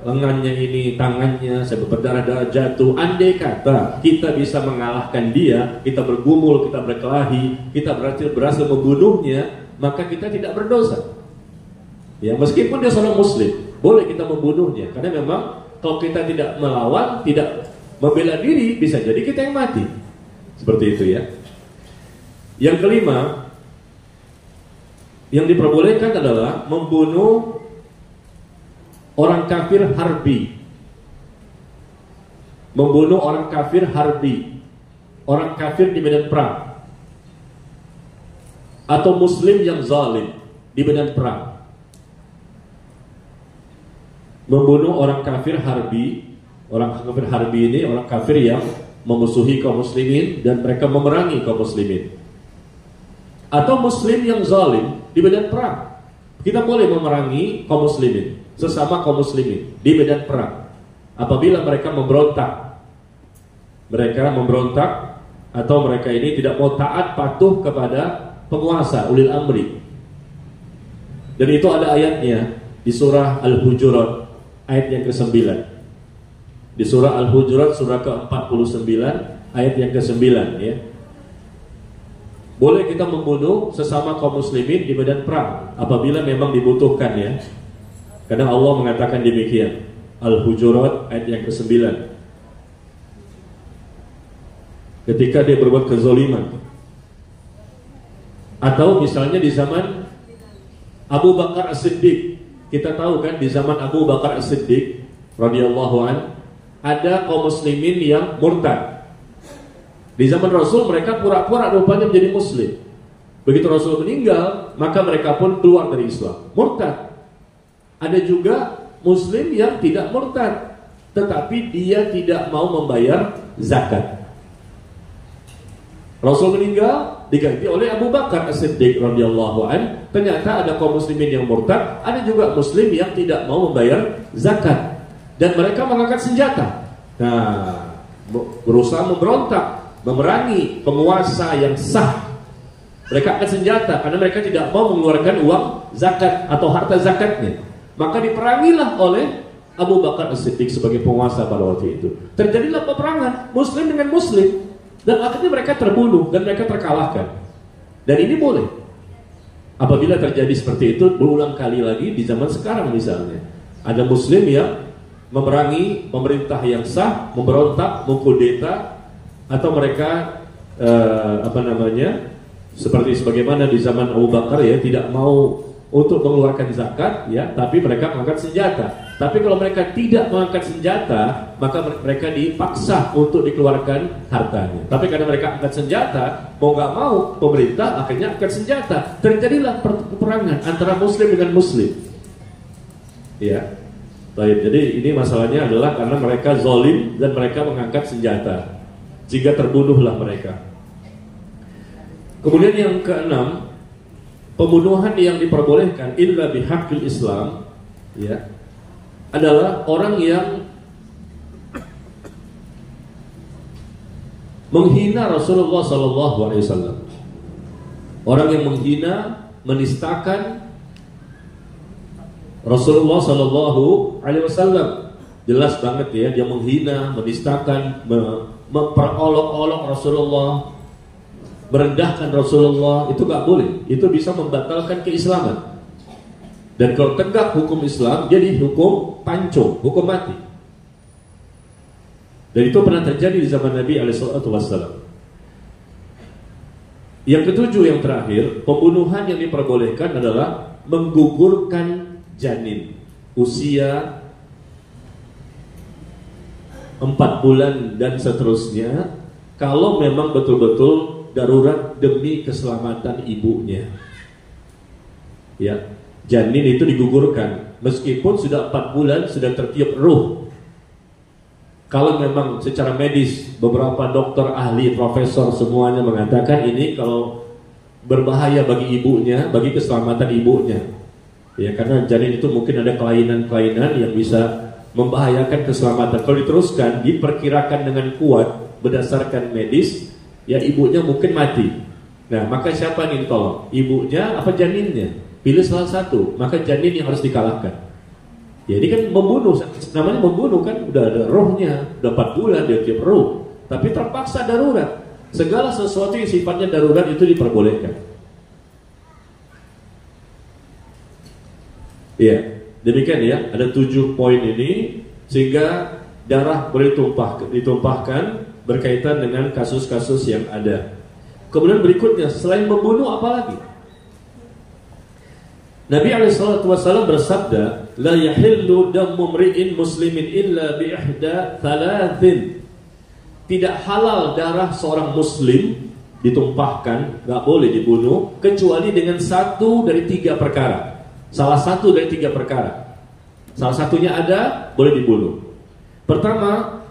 lengannya ini, tangannya sampai berdarah-darah jatuh. Andai kata kita bisa mengalahkan dia, kita bergumul, kita berkelahi, kita berhasil membunuhnya, maka kita tidak berdosa. Ya, meskipun dia seorang muslim, boleh kita membunuhnya. Karena memang kalau kita tidak melawan, tidak membela diri, bisa jadi kita yang mati. Seperti itu ya. Yang kelima, yang diperbolehkan adalah membunuh orang kafir harbi. Membunuh orang kafir harbi, orang kafir di medan perang, atau muslim yang zalim di medan perang. Membunuh orang kafir harbi. Orang kafir harbi ini orang kafir yang memusuhi kaum muslimin dan mereka memerangi kaum muslimin. Atau muslim yang zalim di medan perang. Kita boleh memerangi kaum muslimin, sesama kaum muslimin di medan perang. Apabila mereka memberontak atau mereka ini tidak mau taat patuh kepada penguasa ulil amri. Dan itu ada ayatnya di surah Al-Hujurat ayat yang ke-9. Di surah Al-Hujurat surah ke-49 ayat yang ke-9 ya. Boleh kita membunuh sesama kaum muslimin di medan perang apabila memang dibutuhkan ya. Karena Allah mengatakan demikian. Al-Hujurat ayat yang ke-9. ketika dia berbuat kezaliman. Atau misalnya di zaman Abu Bakar As-Siddiq, kita tahu kan di zaman Abu Bakar As-Siddiq radhiyallahu an, ada kaum muslimin yang murtad. Di zaman Rasul mereka pura-pura rupanya menjadi muslim. Begitu Rasul meninggal, maka mereka pun keluar dari Islam, murtad. Ada juga muslim yang tidak murtad, tetapi dia tidak mau membayar zakat. Rasul meninggal diganti oleh Abu Bakar As-Siddiq radhiyallahu an. Ternyata ada kaum muslimin yang murtad, ada juga muslim yang tidak mau membayar zakat, dan mereka mengangkat senjata. Nah, berusaha memberontak, memerangi penguasa yang sah. Mereka angkat senjata karena mereka tidak mau mengeluarkan uang zakat atau harta zakatnya. Maka diperangilah oleh Abu Bakar As-Siddiq sebagai penguasa pada waktu itu. Terjadilah peperangan muslim dengan muslim, dan akhirnya mereka terbunuh dan mereka terkalahkan. Dan ini boleh apabila terjadi seperti itu berulang kali lagi di zaman sekarang. Misalnya ada muslim yang memerangi pemerintah yang sah, memberontak, mengkudeta, atau mereka seperti sebagaimana di zaman Abu Bakar ya, tidak mau untuk mengeluarkan zakat ya, tapi mereka mengangkat senjata. Tapi kalau mereka tidak mengangkat senjata, maka mereka dipaksa untuk dikeluarkan hartanya. Tapi karena mereka angkat senjata, mau nggak mau pemerintah akhirnya angkat senjata. Terjadilah peperangan antara muslim dengan muslim. Ya, baik. Jadi ini masalahnya adalah karena mereka zalim dan mereka mengangkat senjata, sehingga terbunuhlah mereka. Kemudian yang keenam, pembunuhan yang diperbolehkan illa bihaqqil Islam ya, adalah orang yang menghina Rasulullah SAW. Orang yang menghina, menistakan Rasulullah SAW. Jelas banget ya, dia menghina, menistakan, memperolok-olok Rasulullah, merendahkan Rasulullah. Itu gak boleh. Itu bisa membatalkan keislaman. Dan kalau tegak hukum Islam, jadi hukum pancung, hukum mati. Dan itu pernah terjadi di zaman Nabi SAW. Yang ketujuh, yang terakhir, pembunuhan yang diperbolehkan adalah menggugurkan janin usia 4 bulan dan seterusnya, kalau memang betul-betul darurat demi keselamatan ibunya. Ya, janin itu digugurkan meskipun sudah 4 bulan, sudah tertiup ruh. Kalau memang secara medis, beberapa dokter, ahli, profesor semuanya mengatakan ini kalau berbahaya bagi ibunya, bagi keselamatan ibunya. Ya, karena janin itu mungkin ada kelainan-kelainan yang bisa membahayakan keselamatan. Kalau diteruskan, diperkirakan dengan kuat berdasarkan medis, ya ibunya mungkin mati. Nah, maka siapa yang ditolong? Ibunya apa janinnya? Pilih salah satu, maka janin yang harus dikalahkan. Ya, ini kan membunuh, namanya membunuh kan, udah ada rohnya, udah 4 bulan dia tiap roh, tapi terpaksa darurat. Segala sesuatu yang sifatnya darurat itu diperbolehkan. Ya, demikian ya, ada 7 poin ini, sehingga darah boleh ditumpahkan berkaitan dengan kasus-kasus yang ada. Kemudian berikutnya, selain membunuh apa lagi? Nabi SAW bersabda, la yahillu damu mri'in muslimin illa bi ihda thalathin. Tidak halal darah seorang muslim ditumpahkan, gak boleh dibunuh, kecuali dengan 1 dari 3 perkara. Salah satu dari 3 perkara. Salah satunya ada, boleh dibunuh. Pertama,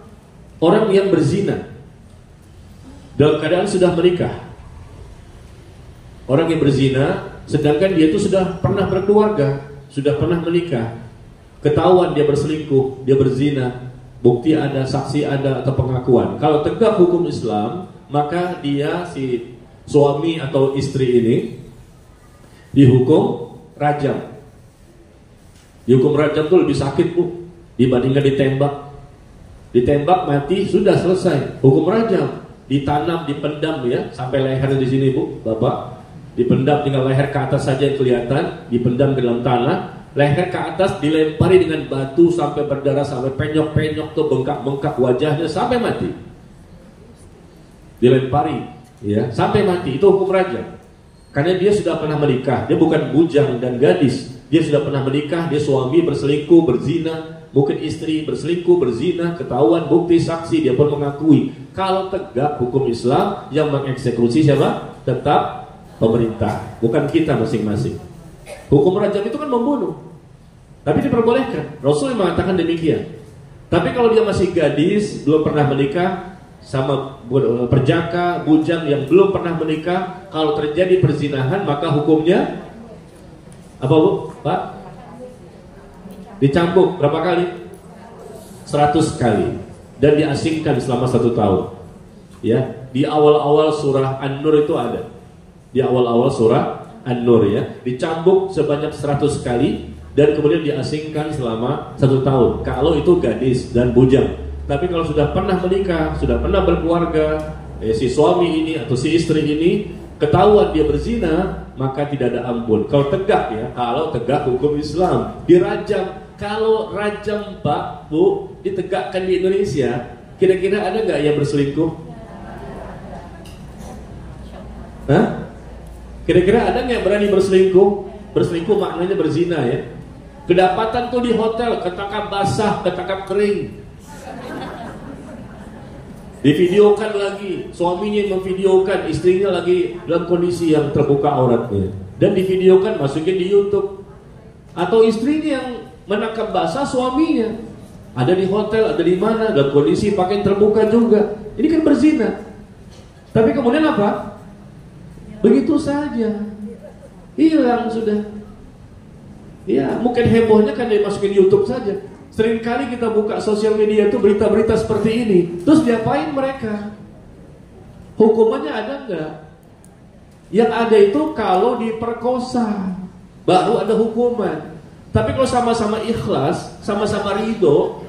orang yang berzina dalam keadaan sudah menikah. Orang yang berzina sedangkan dia itu sudah pernah berkeluarga, sudah pernah menikah, ketahuan dia berselingkuh, dia berzina, bukti ada, saksi ada, atau pengakuan. Kalau tegak hukum Islam, maka dia, si suami atau istri ini, dihukum rajam. Dihukum rajam itu lebih sakit, Bu, dibandingkan ditembak. Ditembak mati, sudah selesai. Hukum rajam, ditanam, dipendam ya, sampai leher di sini, Bu, Bapak. Dipendam, tinggal leher ke atas saja yang kelihatan, dipendam ke dalam tanah, leher ke atas dilempari dengan batu sampai berdarah, sampai penyok-penyok tuh, bengkak-bengkak wajahnya sampai mati. dilempari, ya, sampai mati. Itu hukum rajam. Karena dia sudah pernah menikah, dia bukan bujang dan gadis. Dia sudah pernah menikah, dia suami berselingkuh, berzina, mungkin istri berselingkuh, berzina, ketahuan, bukti, saksi, dia pun mengakui. Kalau tegak hukum Islam, yang mengeksekusi siapa? Tetap pemerintah, bukan kita masing-masing. Hukum rajam itu kan membunuh, tapi diperbolehkan. Rasul mengatakan demikian. Tapi kalau dia masih gadis, belum pernah menikah, sama perjaka, bujang yang belum pernah menikah, kalau terjadi perzinahan, maka hukumnya apa, Bu? Pak? Dicambuk berapa kali? 100 kali. Dan diasingkan selama 1 tahun. Ya, di awal-awal surah An-Nur itu ada. Di awal-awal surah An-Nur, ya, dicambuk sebanyak 100 kali dan kemudian diasingkan selama 1 tahun. Kalau itu gadis dan bujang. Tapi kalau sudah pernah menikah, sudah pernah berkeluarga, si suami ini atau si istri ini ketahuan dia berzina, maka tidak ada ampun. Kalau tegak, ya, kalau tegak hukum Islam, dirajam. Kalau rajam, Pak, Bu, ditegakkan di Indonesia, kira-kira ada nggak yang berselingkuh? Hah? Kira-kira ada nggak yang berani berselingkuh? Berselingkuh maknanya berzina, ya. Kedapatan tuh di hotel, ketangkap basah, ketangkap kering. Divideokan lagi, suaminya yang memvideokan, istrinya lagi dalam kondisi yang terbuka auratnya, dan divideokan, masukin di YouTube. Atau istrinya yang menangkap basah suaminya, ada di hotel, ada di mana, dalam kondisi pakaian terbuka juga. Ini kan berzina. Tapi kemudian apa? Begitu saja, hilang sudah. Ya, mungkin hebohnya kan dimasukin YouTube saja. Seringkali kita buka sosial media itu berita-berita seperti ini. Terus diapain mereka? Hukumannya ada enggak? Yang ada itu kalau diperkosa, baru ada hukuman. Tapi kalau sama-sama ikhlas, sama-sama ridho,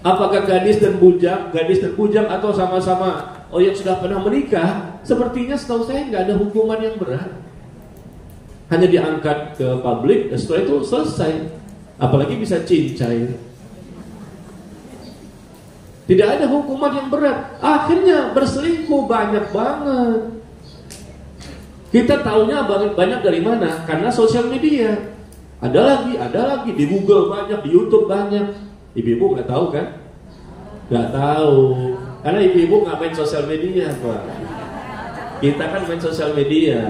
apakah gadis dan bujang atau sama-sama yang sudah pernah menikah, sepertinya setahu saya nggak ada hukuman yang berat. Hanya diangkat ke publik, dan setelah itu selesai. Apalagi bisa cincai. Tidak ada hukuman yang berat. Akhirnya berselingkuh banyak banget. Kita taunya banyak dari mana? Karena sosial media. Ada lagi di Google banyak, di YouTube banyak. Ibu-ibu nggak tahu kan? Nggak tahu. Karena ibu-ibu nggak main sosial media, Pak. Kita kan main sosial media.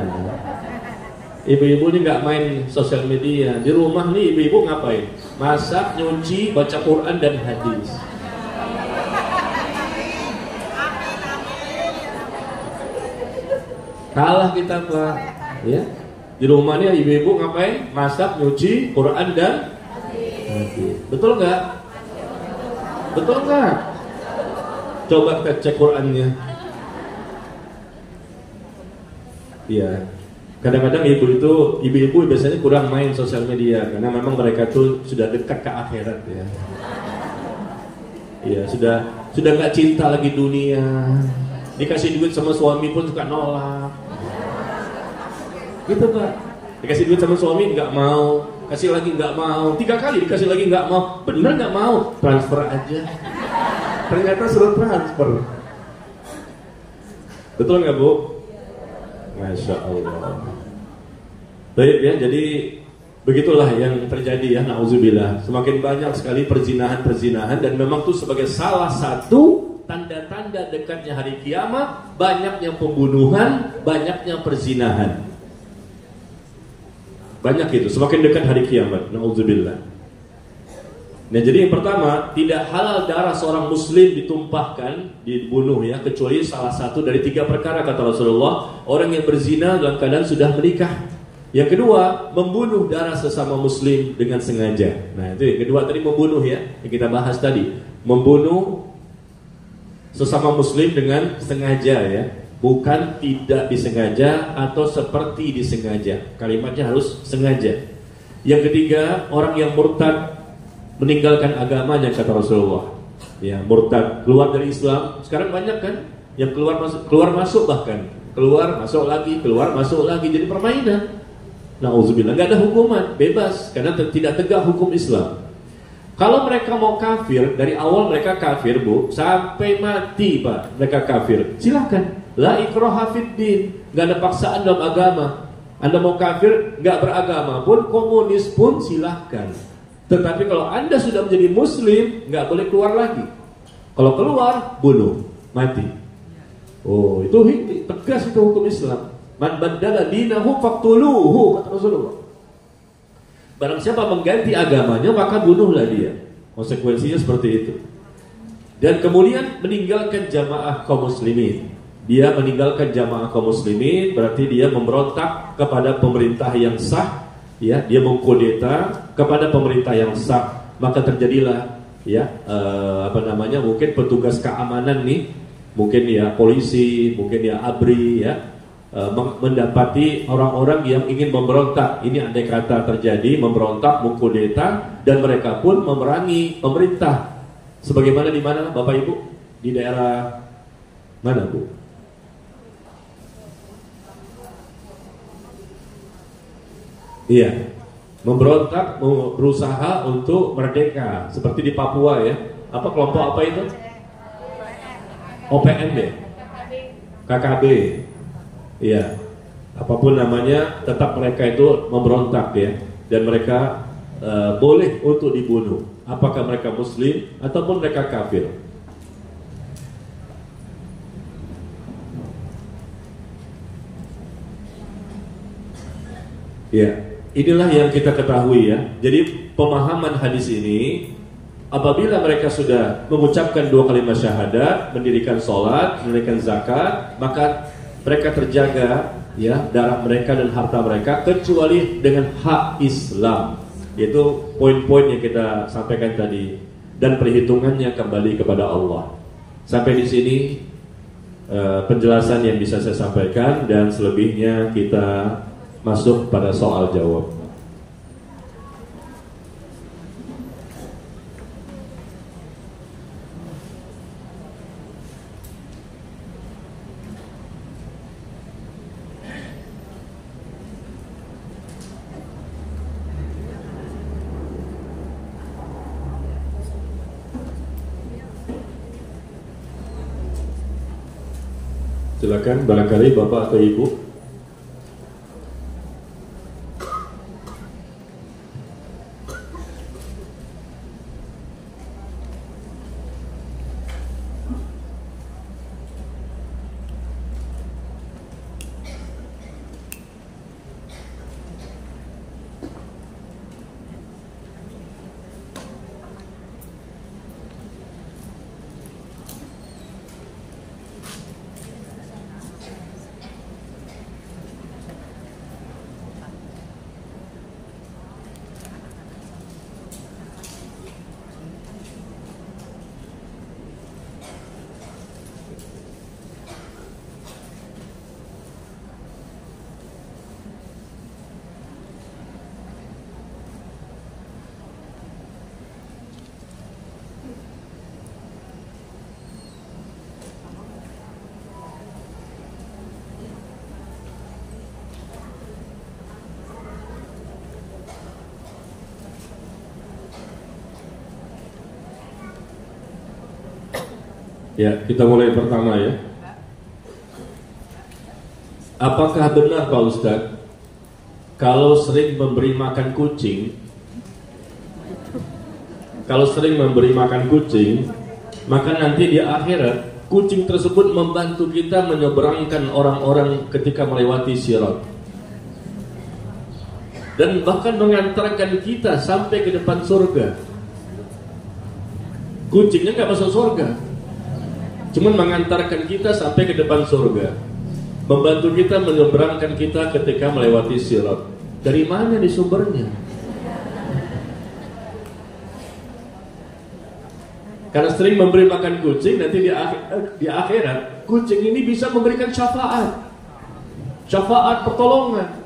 Ibu-ibu ini nggak main sosial media. Di rumah nih ibu-ibu ngapain? Masak, nyuci, baca Quran dan hadis. Kalah kita, Pak. Ya. Di rumah nih ibu-ibu ngapain? Masak, nyuci, Quran dan hadis. Betul nggak? Betul nggak? Coba kita cek Qurannya. Iya. Kadang-kadang ibu-ibu biasanya kurang main sosial media karena memang mereka tuh sudah dekat ke akhirat, ya. Iya, sudah nggak cinta lagi dunia. Dikasih duit sama suami pun suka nolak. Gitu, Pak. Dikasih duit sama suami nggak mau, kasih lagi nggak mau, 3 kali dikasih lagi nggak mau, bener nggak mau, transfer aja. Ternyata suruh transfer. Betul nggak, Bu? Masya Allah. Baik, ya, jadi begitulah yang terjadi, ya, na'udzubillah. Semakin banyak sekali perzinahan dan memang itu sebagai salah satu tanda-tanda dekatnya hari kiamat, banyaknya pembunuhan, banyaknya perzinahan. Banyak itu, semakin dekat hari kiamat, na'udzubillah. Nah, jadi yang pertama, tidak halal darah seorang muslim ditumpahkan, dibunuh, ya, kecuali salah satu dari 3 perkara, kata Rasulullah. Orang yang berzina dalam keadaan sudah menikah. Yang kedua, membunuh darah sesama muslim dengan sengaja. Nah, itu yang kedua tadi, membunuh, ya, yang kita bahas tadi. Membunuh sesama muslim dengan sengaja, ya. Bukan tidak disengaja atau seperti disengaja. Kalimatnya harus sengaja. Yang ketiga, orang yang murtad, meninggalkan agamanya, kata Rasulullah. Ya, murtad, keluar dari Islam. Sekarang banyak kan yang keluar masuk bahkan. Keluar masuk lagi, jadi permainan. Na'udzubillah, nggak ada hukuman, bebas karena tidak tegak hukum Islam. Kalau mereka mau kafir, dari awal mereka kafir, Bu, sampai mati, Pak, mereka kafir. Silakan. La ikraha fid din, nggak ada paksaan dalam agama. Anda mau kafir, nggak beragama pun, komunis pun silahkan. Tetapi kalau Anda sudah menjadi Muslim, nggak boleh keluar lagi. Kalau keluar, bunuh, mati. Oh, itu tegas itu hukum Islam. Man baddala dinahu faqtuluhu, kata Rasulullah. Barang siapa mengganti agamanya, maka bunuhlah dia. Konsekuensinya seperti itu. Dan kemudian meninggalkan jamaah kaum muslimin. Dia meninggalkan jamaah kaum muslimin berarti dia memberontak kepada pemerintah yang sah, ya, dia mengkudeta kepada pemerintah yang sah. Maka terjadilah, ya, mungkin petugas keamanan nih, mungkin ya polisi, mungkin ya ABRI, ya, mendapati orang-orang yang ingin memberontak. Ini andai kata terjadi memberontak, mengkudeta, dan mereka pun memerangi pemerintah. Sebagaimana di mana, Bapak Ibu? Di daerah mana, Bu? Iya, memberontak, berusaha untuk merdeka, seperti di Papua, ya. Apa kelompok apa itu? OPM ya? KKB. Iya, apapun namanya, tetap mereka itu memberontak, ya, dan mereka boleh untuk dibunuh. Apakah mereka Muslim ataupun mereka kafir. Ya, inilah yang kita ketahui, ya. Jadi pemahaman hadis ini, apabila mereka sudah mengucapkan 2 kalimat syahadat, mendirikan sholat, mendirikan zakat, maka mereka terjaga, ya, darah mereka dan harta mereka, kecuali dengan hak Islam. Yaitu poin-poin yang kita sampaikan tadi, dan perhitungannya kembali kepada Allah. Sampai di sini penjelasan yang bisa saya sampaikan, dan selebihnya kita masuk pada soal jawab. Silakan, barangkali Bapak atau Ibu. Ya, kita mulai pertama, ya. Apakah benar, Pak Ustadz, kalau sering memberi makan kucing, maka nanti di akhirat kucing tersebut membantu kita menyeberangkan orang-orang ketika melewati sirat, dan bahkan mengantarkan kita sampai ke depan surga. Kucingnya nggak masuk surga, cuman mengantarkan kita sampai ke depan surga, membantu kita menyeberangkan kita ketika melewati sirat. Dari mana nih sumbernya? Karena sering memberi makan kucing, nanti di akhirat kucing ini bisa memberikan syafaat pertolongan.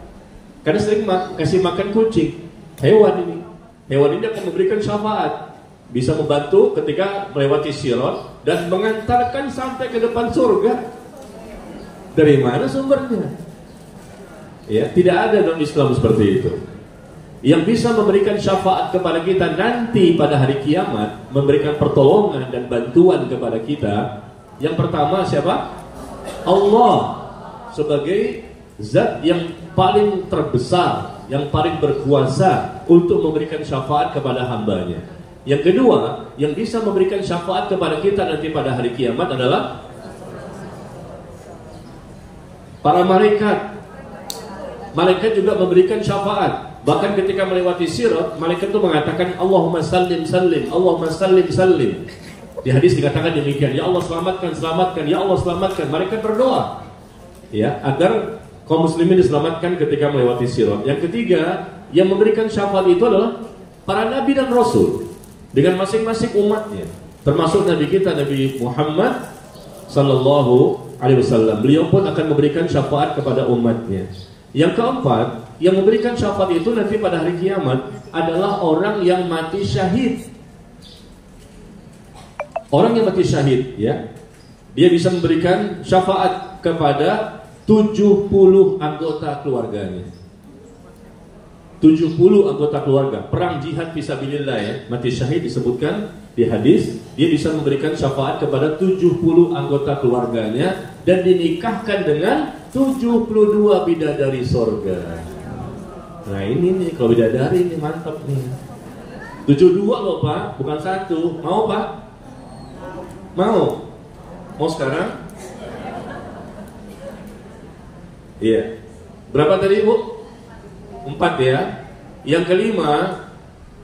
Karena sering kasih makan kucing, hewan ini akan memberikan syafaat, bisa membantu ketika melewati sirat dan mengantarkan sampai ke depan surga. Dari mana sumbernya? Ya, tidak ada dalam Islam seperti itu. yang bisa memberikan syafaat kepada kita nanti pada hari kiamat, memberikan pertolongan dan bantuan kepada kita, yang pertama siapa? Allah sebagai zat yang paling terbesar, yang paling berkuasa untuk memberikan syafaat kepada hambanya. Yang kedua, yang bisa memberikan syafaat kepada kita nanti pada hari kiamat adalah para malaikat. Malaikat juga memberikan syafaat. Bahkan ketika melewati sirat, malaikat itu mengatakan Allahumma sallim sallim, Allahumma sallim sallim. Di hadis dikatakan demikian, ya Allah selamatkan, selamatkan, ya Allah selamatkan. Malaikat berdoa ya agar kaum muslimin diselamatkan ketika melewati sirat. Yang ketiga, yang memberikan syafaat itu adalah para nabi dan rasul dengan masing-masing umatnya, termasuk nabi kita Nabi Muhammad sallallahu alaihi wasallam. Beliau pun akan memberikan syafaat kepada umatnya. Yang keempat, yang memberikan syafaat itu nanti pada hari kiamat adalah orang yang mati syahid. Orang yang mati syahid ya, dia bisa memberikan syafaat kepada 70 anggota keluarganya. 70 anggota keluarga, perang jihad fisabilillah ya, mati syahid disebutkan di hadis, dia bisa memberikan syafaat kepada 70 anggota keluarganya dan dinikahkan dengan 72 bidadari sorga. Nah ini nih, kalau bidadari ini mantap nih. 72 loh Pak, bukan satu. Mau Pak? Mau? Mau sekarang? Iya. Berapa tadi Bu? 4 ya. Yang kelima,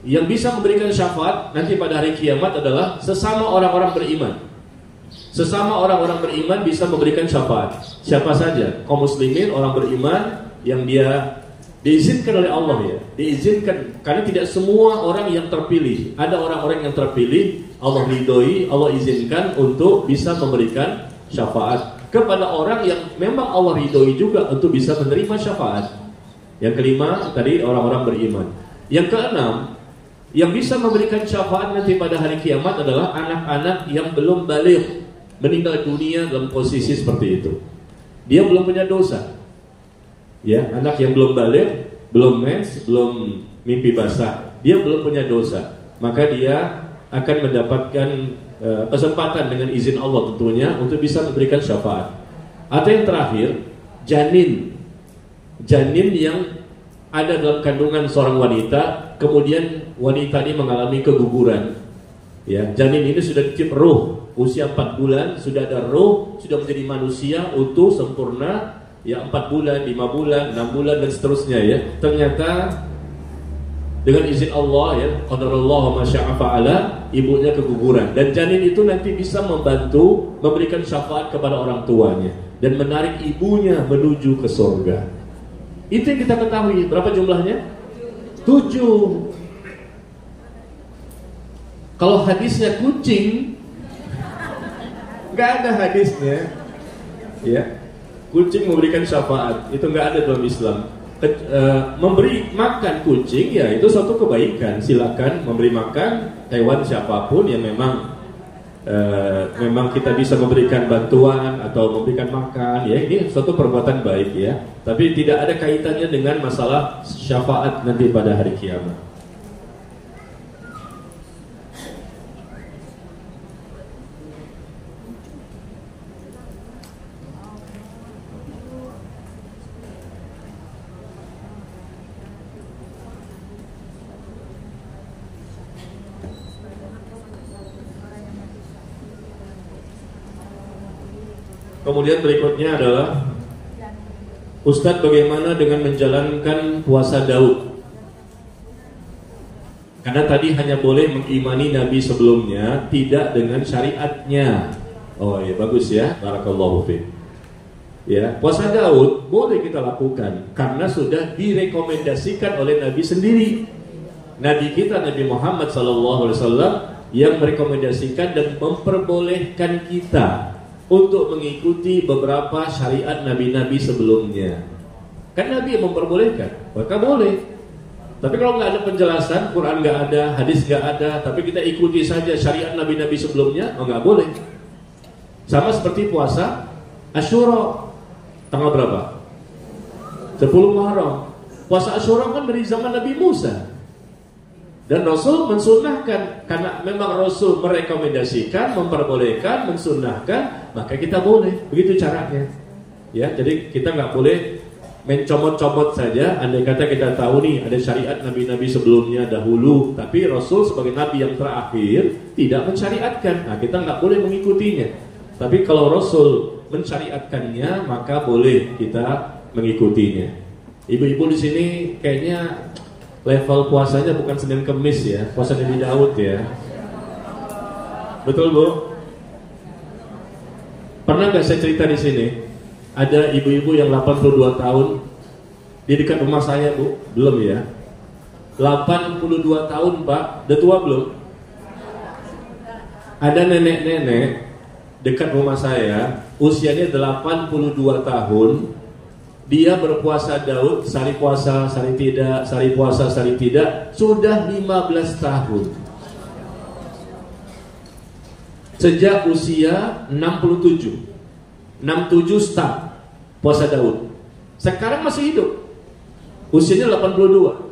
yang bisa memberikan syafaat nanti pada hari kiamat adalah sesama orang-orang beriman. Sesama orang-orang beriman bisa memberikan syafaat. Siapa saja? Kaum muslimin, orang beriman yang dia diizinkan oleh Allah ya. Diizinkan, karena tidak semua orang yang terpilih. Ada orang-orang yang terpilih, Allah ridhoi, Allah izinkan untuk bisa memberikan syafaat kepada orang yang memang Allah ridhoi juga untuk bisa menerima syafaat. Yang kelima tadi orang-orang beriman. Yang keenam, yang bisa memberikan syafaat nanti pada hari kiamat adalah anak-anak yang belum baligh, meninggal dunia dalam posisi seperti itu. Dia belum punya dosa. Ya, anak yang belum baligh, belum mens, belum mimpi basah, dia belum punya dosa. Maka dia akan mendapatkan kesempatan dengan izin Allah tentunya untuk bisa memberikan syafaat. Atau yang terakhir, janin yang ada dalam kandungan seorang wanita, kemudian wanita ini mengalami keguguran. Ya, janin ini sudah dicip roh, usia 4 bulan sudah ada roh, sudah menjadi manusia utuh sempurna. Ya 4 bulan, 5 bulan, 6 bulan dan seterusnya ya. Ternyata dengan izin Allah ya, qadarullah ma syaa fa'ala, ibunya keguguran dan janin itu nanti bisa membantu memberikan syafaat kepada orang tuanya dan menarik ibunya menuju ke surga. Itu yang kita ketahui. Berapa jumlahnya? 7. Kalau hadisnya kucing, nggak ada hadisnya ya. Kucing memberikan syafaat, itu nggak ada dalam Islam. Memberi makan kucing ya itu suatu kebaikan. Silakan memberi makan hewan siapapun yang memang kita bisa memberikan bantuan atau memberikan makan ya, ini suatu perbuatan baik ya. Tapi tidak ada kaitannya dengan masalah syafaat nanti pada hari kiamat. Kemudian berikutnya adalah Ustadz, bagaimana dengan menjalankan puasa Daud? Karena tadi hanya boleh mengimani Nabi sebelumnya, tidak dengan syariatnya. Oh ya, bagus ya, barakallahu fiik. Ya, puasa Daud boleh kita lakukan karena sudah direkomendasikan oleh Nabi sendiri. Nabi kita Nabi Muhammad SAW yang merekomendasikan dan memperbolehkan kita untuk mengikuti beberapa syariat nabi-nabi sebelumnya. Kan Nabi yang memperbolehkan, maka boleh. Tapi kalau nggak ada penjelasan, Quran nggak ada, hadis nggak ada, tapi kita ikuti saja syariat nabi-nabi sebelumnya, oh nggak boleh. Sama seperti puasa Asyura, tanggal berapa? 10 Muharram. Puasa Asyura kan dari zaman Nabi Musa. Dan Rasul mensunnahkan, karena memang Rasul merekomendasikan, memperbolehkan, mensunnahkan, maka kita boleh. Begitu caranya. Ya, jadi kita nggak boleh mencomot-comot saja. Andai kata kita tahu nih ada syariat nabi-nabi sebelumnya dahulu, tapi Rasul sebagai nabi yang terakhir tidak mensyariatkan. Nah, kita nggak boleh mengikutinya. Tapi kalau Rasul mensyariatkannya, maka boleh kita mengikutinya. Ibu-ibu di sini kayaknya level puasanya bukan Senin Kemis ya, puasa Nabi Daud ya. Betul Bu? Pernah nggak saya cerita di sini? Ada ibu-ibu yang 82 tahun di dekat rumah saya Bu, belum ya? 82 tahun Pak, udah tua belum? Ada nenek-nenek dekat rumah saya, usianya 82 tahun. Dia berpuasa Daud, sehari puasa, sehari tidak, sehari puasa, sehari tidak, sudah 15 tahun. Sejak usia 67 start puasa Daud. Sekarang masih hidup. Usianya 82.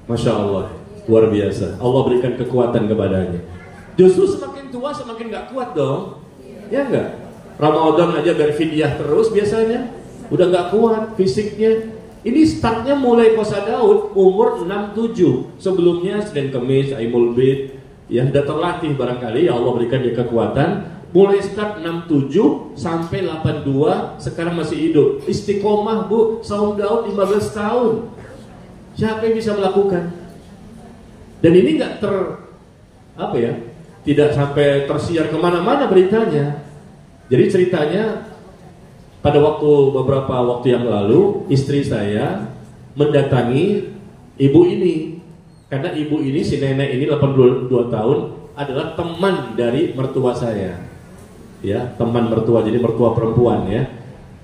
Masya Allah, luar biasa. Allah berikan kekuatan kepadanya. Justru semakin tua semakin gak kuat dong. Ya enggak? Ramadan aja berfidyah terus biasanya, udah gak kuat fisiknya. Ini startnya mulai puasa Daud umur 67. Sebelumnya Senin Kemis, Aimul Bid, ya udah terlatih barangkali, ya Allah berikan dia kekuatan. Mulai start 67 sampai 82, sekarang masih hidup. Istiqomah Bu, saum Daud 15 tahun. Siapa yang bisa melakukan? Dan ini gak tidak sampai tersiar kemana-mana beritanya. Jadi ceritanya pada beberapa waktu yang lalu istri saya mendatangi ibu ini, karena ibu ini, si nenek ini 82 tahun adalah teman dari mertua saya, ya, teman mertua, jadi mertua perempuan ya,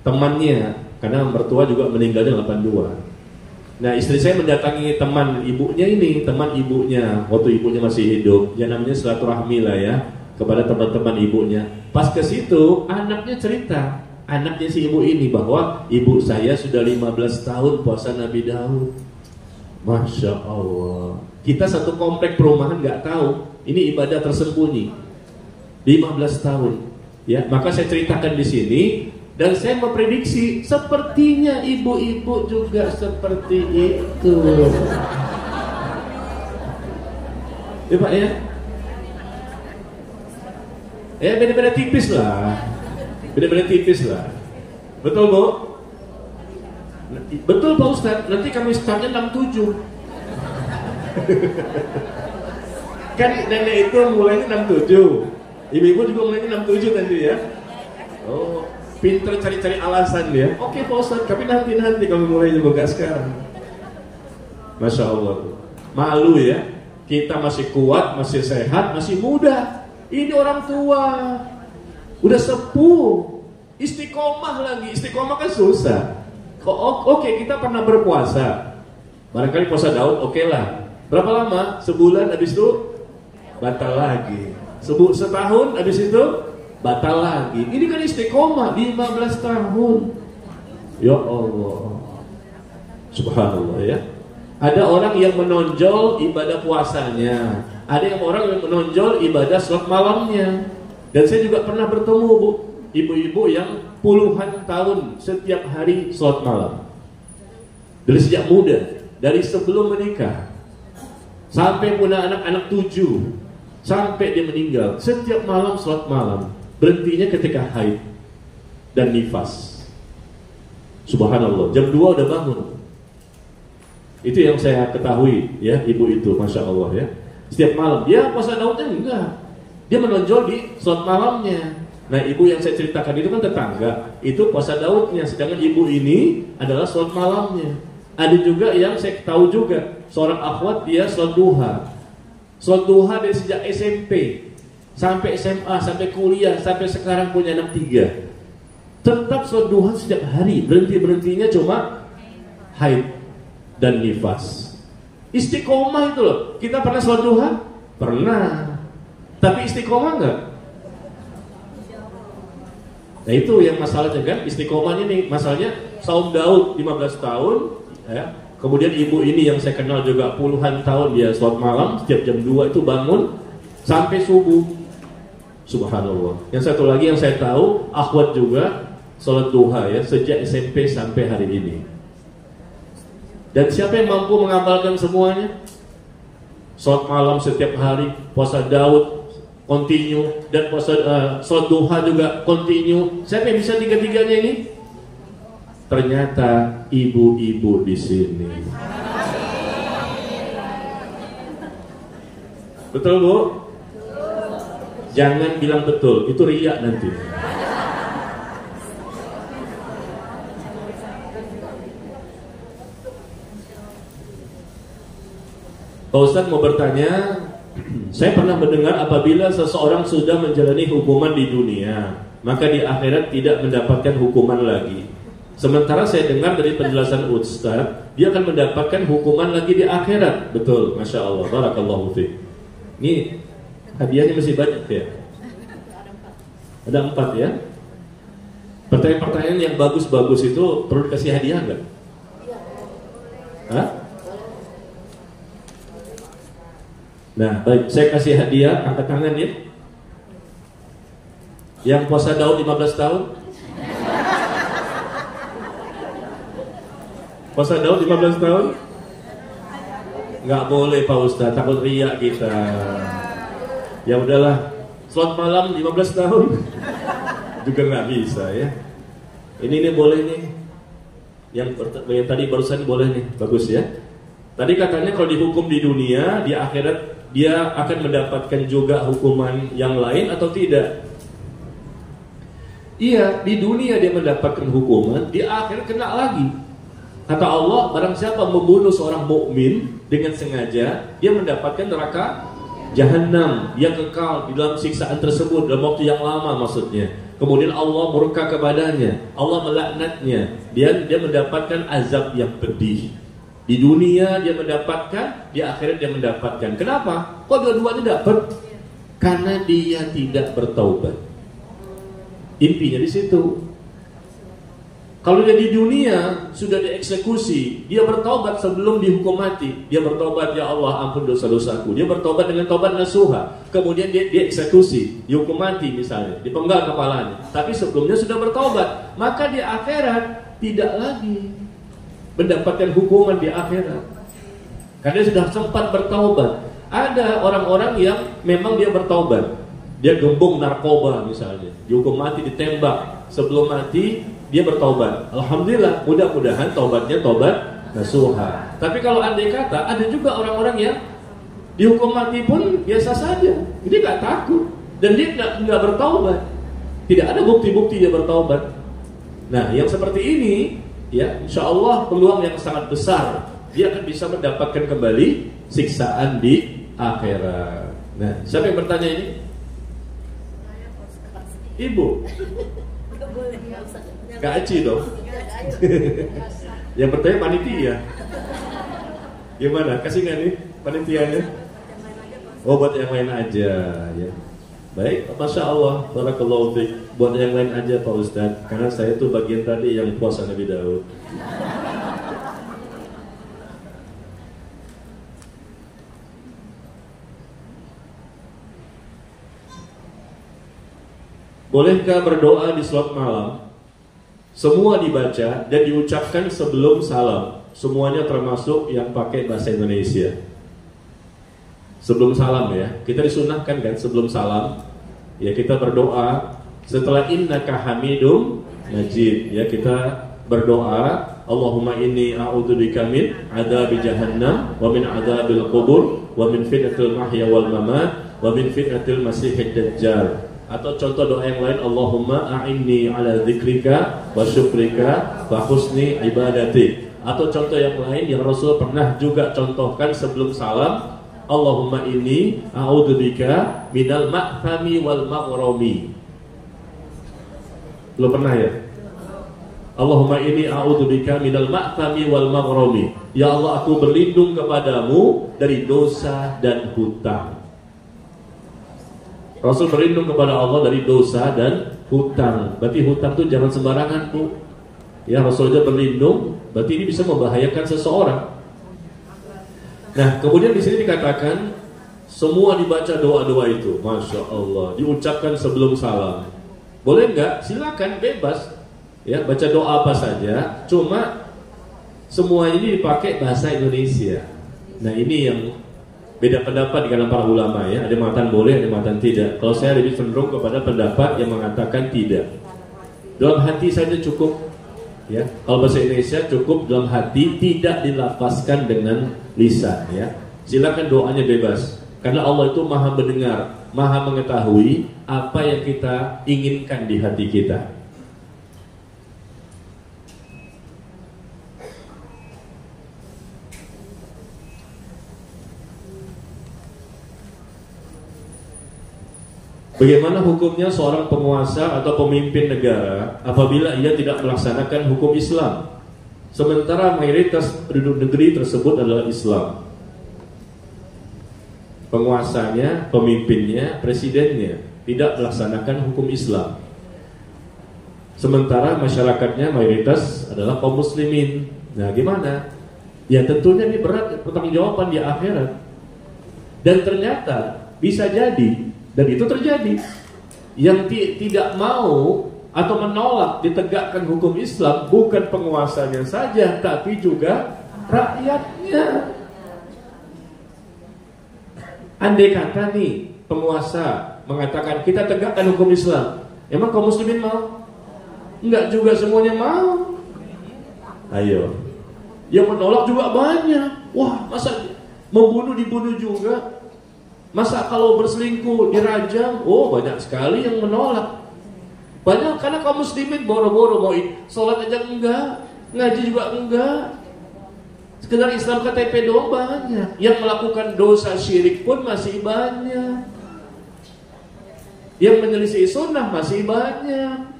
temannya, karena mertua juga meninggalnya 82. Nah, istri saya mendatangi teman ibunya ini, teman ibunya waktu ibunya masih hidup, ya namanya silaturahmi lah ya, kepada teman-teman ibunya. Pas ke situ, anaknya cerita, anaknya si ibu ini, bahwa ibu saya sudah 15 tahun puasa Nabi Daud. Masya Allah. Kita satu komplek perumahan nggak tahu, ini ibadah tersembunyi. 15 tahun. Ya, maka saya ceritakan di sini dan saya memprediksi sepertinya ibu-ibu juga seperti itu. Ya Pak ya. Beda-beda tipis lah. Beda-beda tipis lah. Betul Bu? Betul Pak Ustadz. Nanti kami startnya 67. Kan nenek itu mulainya 67. Ibu-ibu juga mulainya 67 nanti ya. Oh, pinter cari-cari alasan dia. Oke Pak Ustadz, tapi nanti kami mulainya bukan sekarang. Masya Allah. Malu ya. Kita masih kuat, masih sehat, masih muda. Ini orang tua, udah sepuh, istiqomah lagi. Istiqomah kan susah. Oke, kita pernah berpuasa, barangkali puasa Daud, oke lah. Berapa lama? Sebulan, habis itu batal lagi. Setahun, habis itu batal lagi. Ini kan istiqomah 15 tahun. Ya Allah, subhanallah ya. Ada orang yang menonjol ibadah puasanya, ada yang orang yang menonjol ibadah sholat malamnya. Dan saya juga pernah bertemu Bu, ibu-ibu yang puluhan tahun setiap hari sholat malam. Dari sejak muda, dari sebelum menikah sampai punya anak-anak 7, sampai dia meninggal, setiap malam sholat malam. Berhentinya ketika haid dan nifas. Subhanallah, jam 2 udah bangun. Itu yang saya ketahui ya, ibu itu, Masya Allah ya. Setiap malam, dia puasa Daudnya enggak, dia menonjol di sholat malamnya. Nah, ibu yang saya ceritakan itu kan tetangga, itu puasa Daudnya, sedangkan ibu ini adalah sholat malamnya. Ada juga yang saya tahu juga, seorang akhwat dia sholat duha. Sholat duha dari sejak SMP sampai SMA, sampai kuliah, sampai sekarang punya anak 3. Tetap sholat duha setiap hari, berhentinya cuma haid dan nifas. Istiqomah itu loh. Kita pernah sholat duha? Pernah. Tapi istiqomah enggak? Nah itu yang masalahnya kan, istiqomahnya nih. Masalahnya saum Daud 15 tahun, ya. Kemudian ibu ini yang saya kenal juga puluhan tahun dia sholat malam setiap jam 2 itu bangun sampai subuh. Subhanallah. Yang satu lagi yang saya tahu, akhwat juga sholat duha ya sejak SMP sampai hari ini. Dan siapa yang mampu mengamalkan semuanya? Sholat malam setiap hari, puasa Daud continue, dan puasa sholat duha juga continue. Siapa yang bisa tiga-tiganya ini? Ternyata ibu-ibu di sini. Betul Bu? Jangan bilang betul, itu riya nanti. Pak Ustadz mau bertanya, saya pernah mendengar apabila seseorang sudah menjalani hukuman di dunia, maka di akhirat tidak mendapatkan hukuman lagi. Sementara saya dengar dari penjelasan Ustadz, dia akan mendapatkan hukuman lagi di akhirat. Betul, Masya Allah, barakallahu fiik. Ini hadiahnya masih banyak ya. Ada 4 ya. Pertanyaan-pertanyaan yang bagus-bagus itu perlu dikasih hadiah nggak? Hah? Nah, baik, saya kasih hadiah, angkat tangan ya. Yang puasa Daud 15 tahun. Puasa Daud 15 tahun? Nggak boleh Pak Ustadz, takut riak kita. Ya udahlah, sholat malam 15 tahun juga nggak bisa ya. Ini boleh nih. Yang tadi barusan boleh nih, bagus ya. Tadi katanya kalau dihukum di dunia, di akhirat dia akan mendapatkan juga hukuman yang lain atau tidak? Iya, di dunia dia mendapatkan hukuman, di akhirat kena lagi. Kata Allah, barang siapa membunuh seorang mukmin dengan sengaja, dia mendapatkan neraka Jahannam. Dia kekal di dalam siksaan tersebut dalam waktu yang lama maksudnya. Kemudian Allah murka kepadanya, Allah melaknatnya. Dia mendapatkan azab yang pedih. Di dunia dia mendapatkan, di akhirat dia mendapatkan. Kenapa? Kok dua-duanya dapat? Karena dia tidak bertaubat. Intinya di situ. Kalau dia di dunia sudah dieksekusi, dia bertobat sebelum dihukum mati. Dia bertobat, ya Allah ampun dosa-dosaku. Dia bertobat dengan tobat nasuha. Kemudian dia dieksekusi, dihukum mati misalnya, dipenggal kepalanya. Tapi sebelumnya sudah bertobat, maka di akhirat tidak lagi mendapatkan hukuman di akhirat. Karena sudah sempat bertobat. Ada orang-orang yang memang dia bertobat. Dia gembung narkoba misalnya, dihukum mati, ditembak. Sebelum mati dia bertobat. Alhamdulillah, mudah-mudahan tobatnya tobat nasuha. Tapi kalau andai kata ada juga orang-orang yang dihukum mati pun biasa saja, dia nggak takut dan dia nggak bertobat. Tidak ada bukti-bukti dia bertobat. Nah, yang seperti ini, ya, insya Allah peluang yang sangat besar dia akan bisa mendapatkan kembali siksaan di akhirat. Nah, siapa yang bertanya ini? Ibu. Gaji dong. Yang bertanya panitia. Gimana? Kasih nggak nih panitianya? Oh, buat yang lain aja ya. Baik, Masya Allah, barakallahu fiik. Buat yang lain aja Pak Ustadz. Karena saya tuh bagian tadi yang puasa Nabi Daud. Bolehkah berdoa di sholat malam? Semua dibaca dan diucapkan sebelum salam. Semuanya termasuk yang pakai bahasa Indonesia. Sebelum salam ya. Kita disunahkan kan sebelum salam. Ya kita berdoa. Setelah innaka hamidum majid. Ya kita berdoa. Allahumma inni a'udzubika min adzabi jahannam. Wa min adzabil qubur. Wa min fitnatil mahya wal mamat. Wa min fitnatil masihid dajjal. Atau contoh doa yang lain, Allahumma a'inni ala dzikrika wa syukrika wa husni ibadati. Atau contoh yang lain yang Rasul pernah juga contohkan sebelum salam, Allahumma inni a'udzubika minal ma'thami wal maghrami. Belum pernah ya? Allahumma inni a'udzubika minal ma'thami wal maghrami. Ya Allah, aku berlindung kepadamu dari dosa dan hutang. Rasul berlindung kepada Allah dari dosa dan hutang. Berarti hutang itu jangan sembarangan, Bu. Ya, Rasulullah berlindung, berarti ini bisa membahayakan seseorang. Nah, kemudian di sini dikatakan semua dibaca doa-doa itu, Masya Allah, diucapkan sebelum salam. Boleh nggak? Silakan, bebas. Ya, baca doa apa saja. Cuma semua ini dipakai bahasa Indonesia. Nah, ini yang beda pendapat di kalangan para ulama ya. Ada yang mengatakan boleh, ada yang mengatakan tidak. Kalau saya lebih cenderung kepada pendapat yang mengatakan tidak. Dalam hati saja cukup. Ya, kalau bahasa Indonesia cukup dalam hati, tidak dilafazkan dengan lisan. Ya, silakan doanya bebas. Karena Allah itu maha mendengar, maha mengetahui apa yang kita inginkan di hati kita. Bagaimana hukumnya seorang penguasa atau pemimpin negara apabila ia tidak melaksanakan hukum Islam, sementara mayoritas penduduk negeri tersebut adalah Islam? Penguasanya, pemimpinnya, presidennya tidak melaksanakan hukum Islam, sementara masyarakatnya mayoritas adalah kaum muslimin. Nah, gimana? Ya tentunya ini berat pertanggungjawaban di akhirat. Dan ternyata bisa jadi, dan itu terjadi, yang tidak mau atau menolak ditegakkan hukum Islam bukan penguasanya saja, tapi juga rakyatnya. Andai kata nih penguasa mengatakan kita tegakkan hukum Islam, emang kaum muslimin mau? Enggak juga semuanya mau. Ayo, yang menolak juga banyak. Wah, masa membunuh dibunuh juga? Masa kalau berselingkuh dirajam? Oh, banyak sekali yang menolak. Banyak karena kaum muslimin boro-boro mau sholat aja enggak, ngaji juga enggak. Sekedar Islam KTP doang banyak. Yang melakukan dosa syirik pun masih banyak. Yang menyelisih sunnah masih banyak.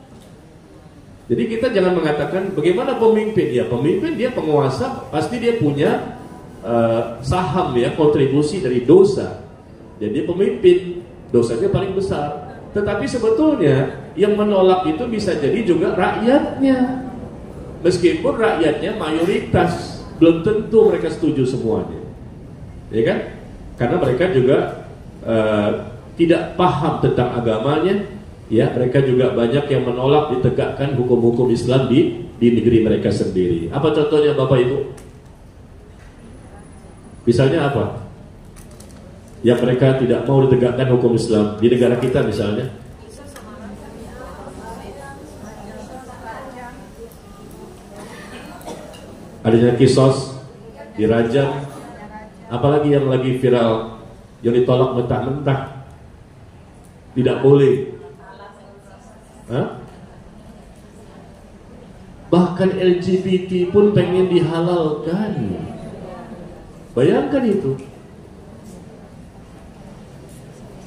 Jadi kita jangan mengatakan bagaimana pemimpin. Ya pemimpin dia penguasa, pasti dia punya saham ya, kontribusi dari dosa. Jadi pemimpin dosanya paling besar. Tetapi sebetulnya yang menolak itu bisa jadi juga rakyatnya. Meskipun rakyatnya mayoritas, belum tentu mereka setuju semuanya. Ya kan? Karena mereka juga tidak paham tentang agamanya. Ya, mereka juga banyak yang menolak ditegakkan hukum-hukum Islam di negeri mereka sendiri. Apa contohnya Bapak Ibu? Misalnya apa? Yang mereka tidak mau ditegakkan hukum Islam di negara kita misalnya. Adanya kisos, dirajam, apalagi yang lagi viral, yang ditolak mentah-mentah, tidak boleh. Hah? Bahkan LGBT pun pengen dihalalkan. Bayangkan itu.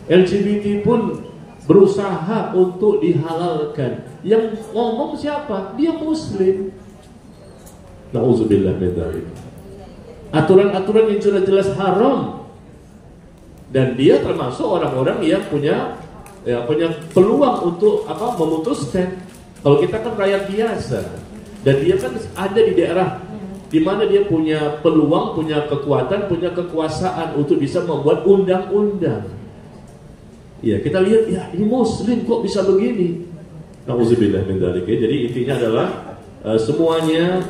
LGBT pun berusaha untuk dihalalkan. Yang ngomong siapa? Dia Muslim. Nauzubillah min dzalik. Aturan-aturan yang sudah jelas haram. Dan dia termasuk orang-orang yang punya peluang untuk memutuskan. Kalau kita kan rakyat biasa, dan dia kan ada di daerah di mana dia punya peluang, punya kekuatan, punya kekuasaan untuk bisa membuat undang-undang. Ya, kita lihat ya ini Muslim kok bisa begini. Nauzubillah min dzalik. Jadi intinya adalah semuanya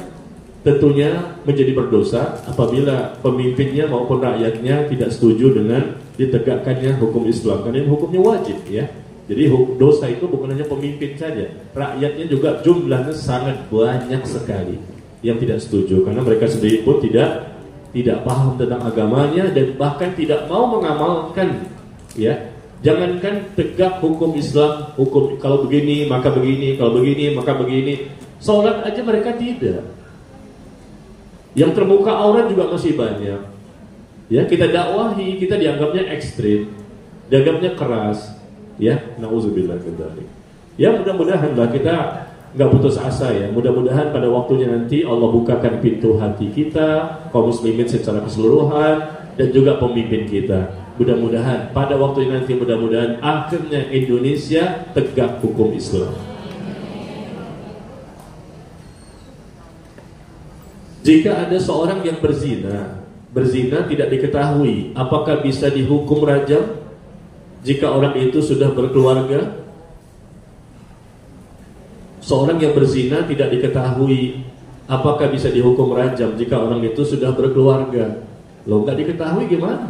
tentunya menjadi berdosa apabila pemimpinnya maupun rakyatnya tidak setuju dengan ditegakkannya hukum Islam. Karena ini hukumnya wajib ya. Jadi dosa itu bukan hanya pemimpin saja, rakyatnya juga jumlahnya sangat banyak sekali yang tidak setuju karena mereka sendiri pun tidak paham tentang agamanya dan bahkan tidak mau mengamalkan ya. Jangankan tegak hukum Islam, hukum kalau begini maka begini, kalau begini maka begini. Sholat aja mereka tidak. Yang terbuka aurat juga masih banyak. Ya, kita dakwahi, kita dianggapnya ekstrim, dianggapnya keras. Ya, nauzubillah min dzalik. Ya, mudah-mudahanlah kita nggak putus asa ya. Mudah-mudahan pada waktunya nanti Allah bukakan pintu hati kita, kaum muslimin secara keseluruhan dan juga pemimpin kita. Mudah-mudahan pada waktu ini nanti mudah-mudahan akhirnya Indonesia tegak hukum Islam. Jika ada seorang yang berzina tidak diketahui, apakah bisa dihukum rajam jika orang itu sudah berkeluarga? Seorang yang berzina tidak diketahui, apakah bisa dihukum rajam jika orang itu sudah berkeluarga? Loh, nggak diketahui gimana?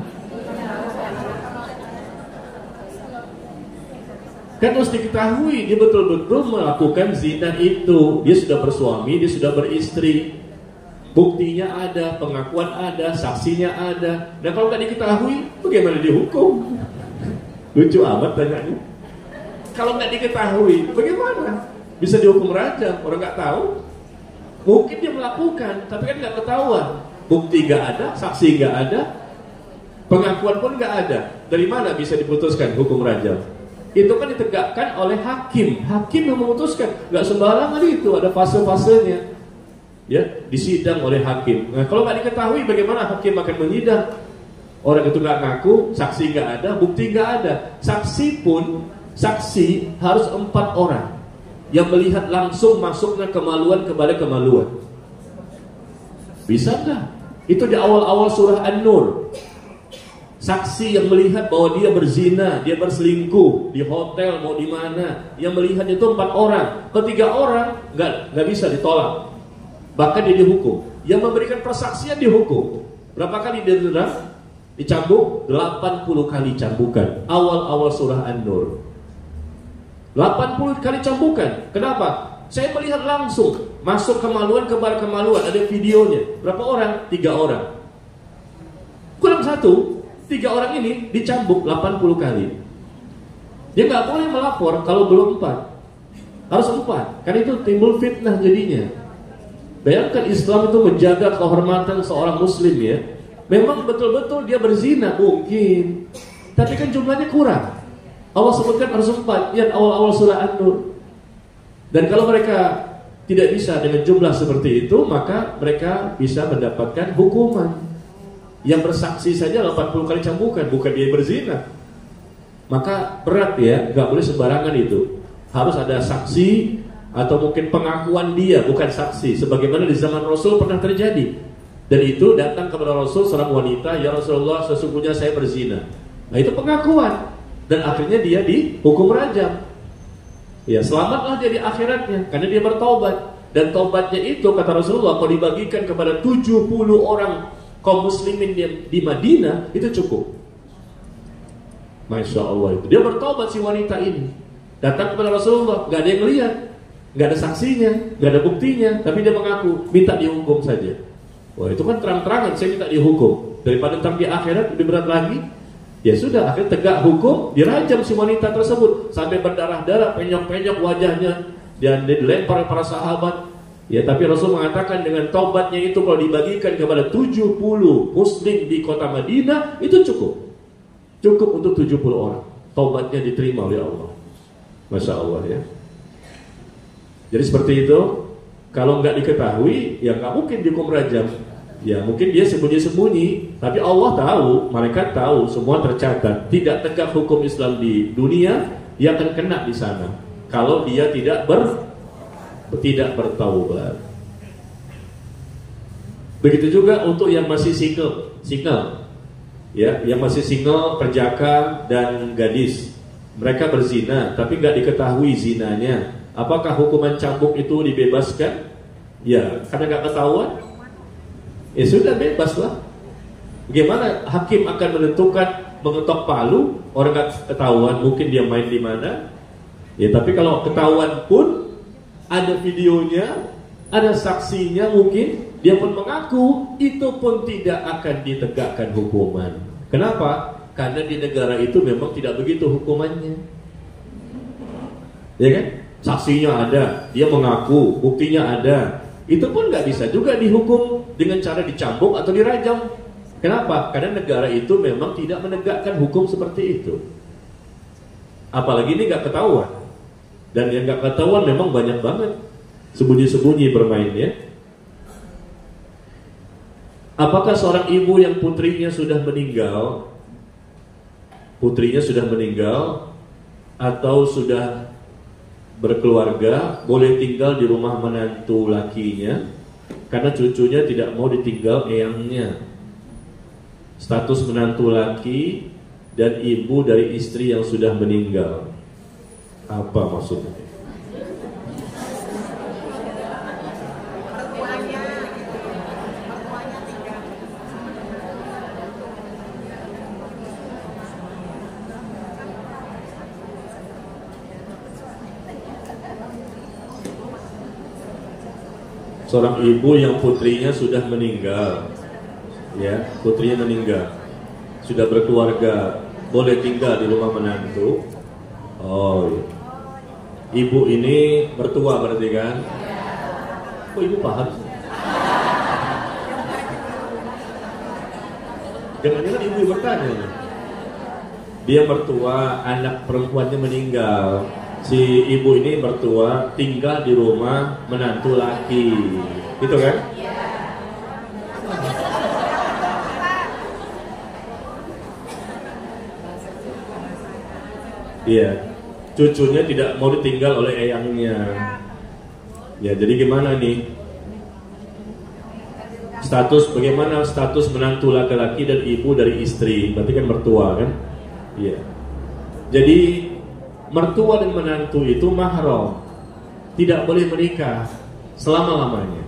Kan harus diketahui dia betul-betul melakukan zina itu. Dia sudah bersuami, dia sudah beristri, buktinya ada, pengakuan ada, saksinya ada. Dan kalau nggak diketahui, bagaimana dihukum? Lucu amat tanyanya. Kalau nggak diketahui, bagaimana bisa dihukum rajam? Orang nggak tahu. Mungkin dia melakukan, tapi kan nggak ketahuan. Bukti nggak ada, saksi nggak ada, pengakuan pun nggak ada. Dari mana bisa diputuskan hukum rajam? Itu kan ditegakkan oleh hakim. Hakim yang memutuskan, nggak sembarangan itu, ada fase-fasenya. Ya, disidang oleh hakim. Nah, kalau nggak diketahui, bagaimana hakim akan menyidang? Orang itu nggak ngaku, saksi nggak ada, bukti nggak ada. Saksi harus 4 orang yang melihat langsung masuknya kemaluan kepada kemaluan. Bisa nggak? Itu di awal-awal surah An-Nur. Saksi yang melihat bahwa dia berzina, dia berselingkuh di hotel mau di mana, yang melihat itu 4 orang. Ketiga orang nggak bisa ditolak, bahkan dia dihukum. Yang memberikan persaksian dihukum. Berapa kali dia dendam? Dicambuk 80 kali cambukan. Awal-awal surah An-Nur 80 kali cambukan. Kenapa? Saya melihat langsung masuk kemaluan kepada kemaluan, ada videonya. Berapa orang? 3 orang. Kurang 1. 3 orang ini dicambuk 80 kali. Dia nggak boleh melapor kalau belum 4. Harus 4. Karena itu timbul fitnah jadinya. Bayangkan Islam itu menjaga kehormatan seorang muslim ya. Memang betul-betul dia berzina mungkin, tapi kan jumlahnya kurang. Allah sebutkan harus 4. Yang awal-awal surah An-Nur. Dan kalau mereka tidak bisa dengan jumlah seperti itu, maka mereka bisa mendapatkan hukuman. Yang bersaksi saja 80 kali cambukan, bukan dia berzina. Maka berat ya, nggak boleh sembarangan itu. Harus ada saksi atau mungkin pengakuan dia, bukan saksi. Sebagaimana di zaman Rasul pernah terjadi. Dan itu datang kepada Rasul seorang wanita, ya Rasulullah sesungguhnya saya berzina. Nah itu pengakuan. Dan akhirnya dia dihukum rajam. Ya selamatlah dia di akhiratnya, karena dia bertaubat. Dan taubatnya itu kata Rasulullah kalau dibagikan kepada 70 orang kaum muslimin di Madinah itu cukup. Masya Allah itu. Dia bertobat si wanita ini. Datang kepada Rasulullah, gak ada yang melihat, gak ada saksinya, gak ada buktinya, tapi dia mengaku, minta dihukum saja. Wah itu kan terang-terangan saya minta dihukum. Daripada ntar di akhirat lebih berat lagi. Ya sudah, akhirnya tegak hukum, dirajam si wanita tersebut sampai berdarah-darah, penyok-penyok wajahnya, dan dilempar para sahabat. Ya tapi Rasul mengatakan dengan taubatnya itu kalau dibagikan kepada 70 muslim di kota Madinah itu cukup. Cukup untuk 70 orang. Taubatnya diterima oleh Allah. Masya Allah ya. Jadi seperti itu. Kalau nggak diketahui, ya nggak mungkin dihukum rajam. Ya mungkin dia sembunyi-sembunyi, tapi Allah tahu, malaikat tahu, semua tercatat. Tidak tegak hukum Islam di dunia, dia akan kena di sana. Kalau dia tidak bertaubat. Begitu juga untuk yang masih single, ya, yang masih single, perjaka dan gadis. Mereka berzina, tapi nggak diketahui zinanya. Apakah hukuman cambuk itu dibebaskan? Ya, karena nggak ketahuan. Ya sudah bebaslah. Bagaimana hakim akan menentukan mengetok palu orang nggak ketahuan? Mungkin dia main di mana? Ya, tapi kalau ketahuan pun ada videonya, ada saksinya mungkin, dia pun mengaku, itu pun tidak akan ditegakkan hukuman. Kenapa? Karena di negara itu memang tidak begitu hukumannya. Ya kan? Saksinya ada, dia mengaku, buktinya ada. Itu pun nggak bisa juga dihukum dengan cara dicambuk atau dirajam. Kenapa? Karena negara itu memang tidak menegakkan hukum seperti itu. Apalagi ini nggak ketahuan. Dan yang gak ketahuan memang banyak banget. Sembunyi-sembunyi bermainnya. Apakah seorang ibu yang putrinya sudah meninggal, atau sudah berkeluarga, boleh tinggal di rumah menantu lakinya karena cucunya tidak mau ditinggal eyangnya. Status menantu laki dan ibu dari istri yang sudah meninggal. Apa maksudnya? Seorang ibu yang putrinya sudah meninggal, ya, putrinya meninggal, sudah berkeluarga, boleh tinggal di rumah menantu. Oh, iya. Ibu ini mertua berarti kan? Oh, ibu paham? Jangan-jangan ibu bertanya nih. Dia mertua, anak perempuannya meninggal. Si ibu ini mertua tinggal di rumah menantu laki, gitu kan? Iya, cucunya tidak mau ditinggal oleh eyangnya. Ya, jadi gimana nih? Bagaimana status menantu laki-laki dan ibu dari istri? Berarti kan mertua kan? Iya. Jadi mertua dan menantu itu mahram, tidak boleh menikah selama-lamanya.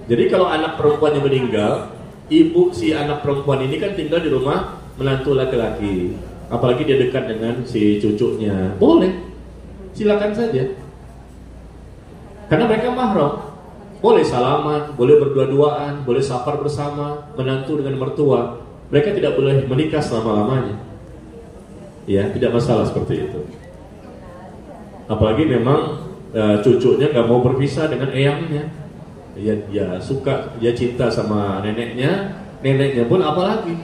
Jadi kalau anak perempuannya meninggal, ibu si anak perempuan ini kan tinggal di rumah menantu laki-laki. Apalagi dia dekat dengan si cucunya, boleh, silakan saja. Karena mereka mahram, boleh salaman, boleh berdua-duaan, boleh safar bersama, menantu dengan mertua. Mereka tidak boleh menikah selama-lamanya. Ya, tidak masalah seperti itu. Apalagi memang cucunya nggak mau berpisah dengan eyangnya. Ya suka, dia cinta sama neneknya pun apalagi.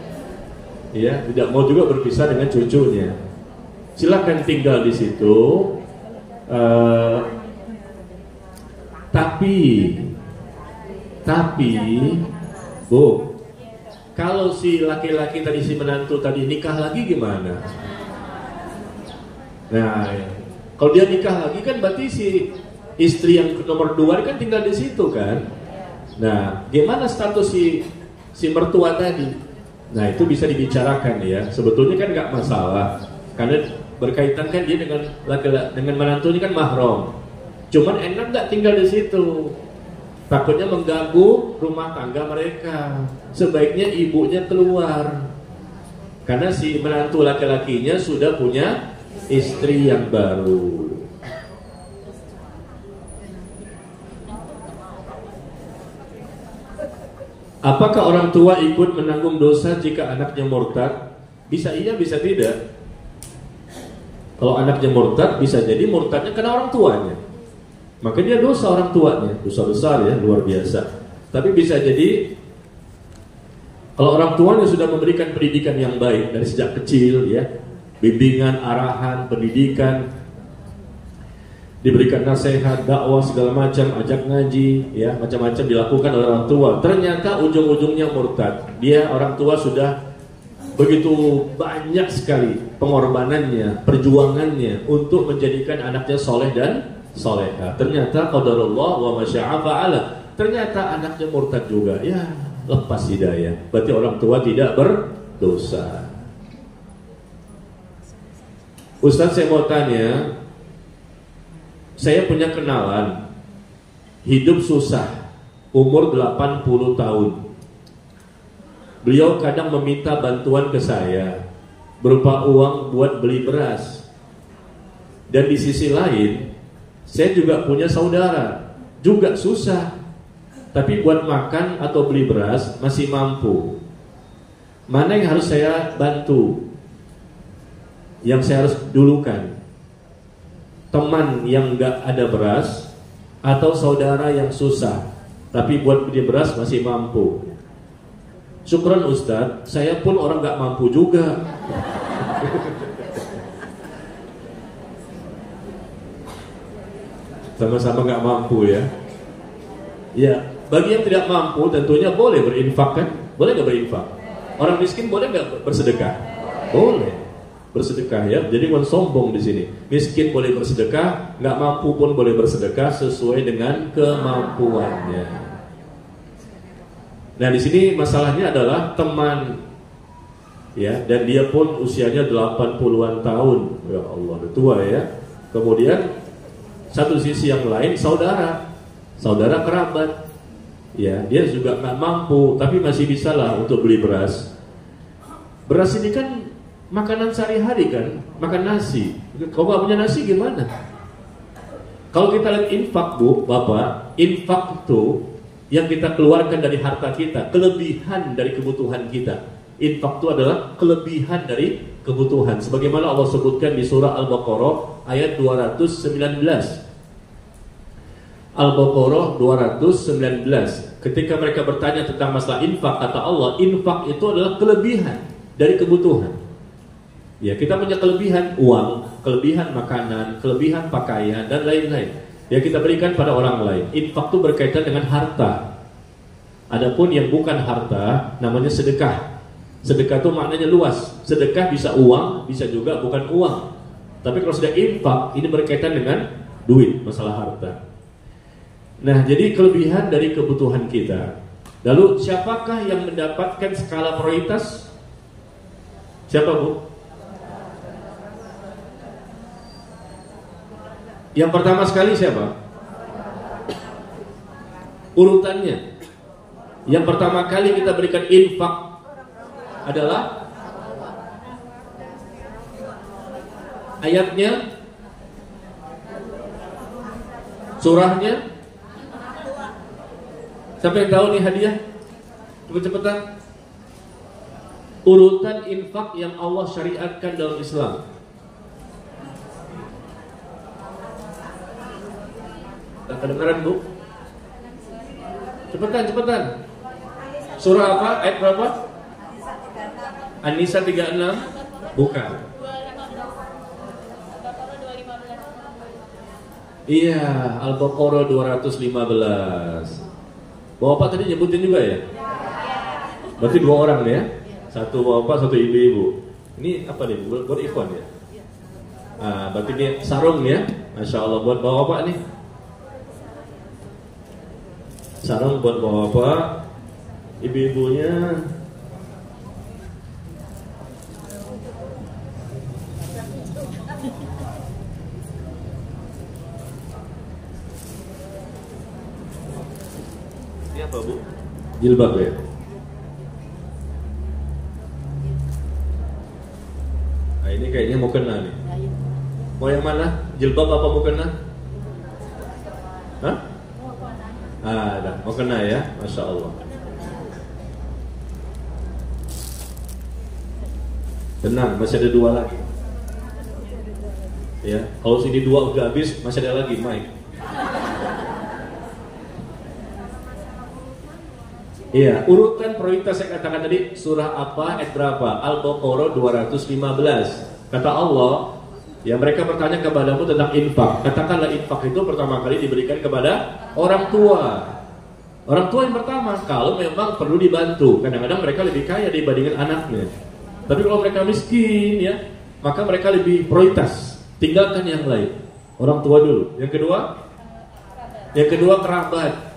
Ya, tidak mau juga berpisah dengan cucunya. Silakan tinggal di situ. Tapi Bu, kalau si laki-laki tadi, si menantu tadi nikah lagi gimana? Nah, kalau dia nikah lagi kan berarti si istri yang nomor 2 kan tinggal di situ kan. Nah, gimana status si mertua tadi? Nah, itu bisa dibicarakan ya. Sebetulnya kan nggak masalah, karena berkaitan kan dia dengan menantu ini kan mahram. Cuman enak nggak tinggal di situ? Takutnya mengganggu rumah tangga mereka. Sebaiknya ibunya keluar, karena si menantu laki-lakinya sudah punya istri yang baru. Apakah orang tua ikut menanggung dosa jika anaknya murtad? Bisa iya, bisa tidak. Kalau anaknya murtad, bisa jadi murtadnya karena orang tuanya, maka dia dosa orang tuanya, dosa besar ya, luar biasa. Tapi bisa jadi kalau orang tuanya sudah memberikan pendidikan yang baik dari sejak kecil ya, bimbingan, arahan, pendidikan, diberikan nasihat, dakwah segala macam, ajak ngaji, ya macam-macam dilakukan oleh orang tua. Ternyata ujung-ujungnya murtad. Dia orang tua sudah begitu banyak sekali pengorbanannya, perjuangannya untuk menjadikan anaknya soleh dan soleha. Ternyata qadarullah wa masya'a fa'ala. Ternyata anaknya murtad juga. Ya, lepas hidayah. Berarti orang tua tidak berdosa. Ustaz, saya mau tanya, saya punya kenalan hidup susah, umur 80 tahun. Beliau kadang meminta bantuan ke saya berupa uang buat beli beras. Dan di sisi lain, saya juga punya saudara, juga susah, tapi buat makan atau beli beras masih mampu. Mana yang harus saya bantu? Yang saya harus dulukan? Teman yang gak ada beras atau saudara yang susah tapi buat beli beras masih mampu? Syukran Ustadz, saya pun orang gak mampu juga. Sama-sama gak mampu ya. Ya, bagi yang tidak mampu tentunya boleh berinfak kan? Boleh gak berinfak? Orang miskin boleh gak bersedekah? Boleh bersedekah ya. Jadi bukan sombong di sini. Miskin boleh bersedekah, nggak mampu pun boleh bersedekah sesuai dengan kemampuannya. Nah, di sini masalahnya adalah teman, ya, dan dia pun usianya 80-an tahun. Ya Allah, udah tua ya. Kemudian satu sisi yang lain saudara kerabat, ya, dia juga nggak mampu, tapi masih bisa lah untuk beli beras. Beras ini kan makanan sehari-hari kan, makan nasi. Kalau nggak punya nasi gimana? Kalau kita lihat infak, Bu, Bapak, infak itu yang kita keluarkan dari harta kita, kelebihan dari kebutuhan kita. Infak itu adalah kelebihan dari kebutuhan. Sebagaimana Allah sebutkan di surah Al-Baqarah ayat 219. Al-Baqarah 219. Ketika mereka bertanya tentang masalah infak, kata Allah, infak itu adalah kelebihan dari kebutuhan. Ya, kita punya kelebihan uang, kelebihan makanan, kelebihan pakaian, dan lain-lain. Ya, kita berikan pada orang lain. Infak itu berkaitan dengan harta. Adapun yang bukan harta, namanya sedekah. Sedekah itu maknanya luas. Sedekah bisa uang, bisa juga bukan uang. Tapi kalau sudah infak, ini berkaitan dengan duit, masalah harta. Nah, jadi kelebihan dari kebutuhan kita. Lalu siapakah yang mendapatkan skala prioritas? Siapa, Bu? Yang pertama sekali siapa? Urutannya. Yang pertama kali kita berikan infak adalah ayatnya, surahnya. Siapa yang tahu nih hadiah? Cepet-cepetan. Urutan infak yang Allah syariatkan dalam Islam. Kedengaran, Bu? Cepetan. Surah apa? Ayat berapa? An-Nisa 36? Bukan. Iya, Al-Baqarah 215. Bapak tadi nyebutin juga ya? Berarti 2 orang ya? Satu bapak, satu ibu-ibu. Ini apa nih? Buat ikhwan ya? Berarti ini sarung ya? Masya Allah, buat bapak nih. Sarung buat bapak, ibu-ibunya. Ini apa, Bu? Jilbab ya? Nah, ini kayaknya mau kena nih. Mau yang mana? Jilbab apa mau kena? Hah? Dah, mau kena ya? Masya Allah. Tenang, masih ada 2 lagi. Ya, kalau sini 2 udah habis, masih ada lagi, Mike. Iya, urutan prioritas saya katakan tadi, surah apa, ayat berapa? Al-Baqarah 215. Kata Allah, ya, mereka bertanya kepadamu tentang infak. Katakanlah infak itu pertama kali diberikan kepada orang tua. Orang tua yang pertama, kalau memang perlu dibantu. Kadang-kadang mereka lebih kaya dibandingkan anaknya. Tapi kalau mereka miskin, ya, maka mereka lebih prioritas. Tinggalkan yang lain. Orang tua dulu. Yang kedua kerabat.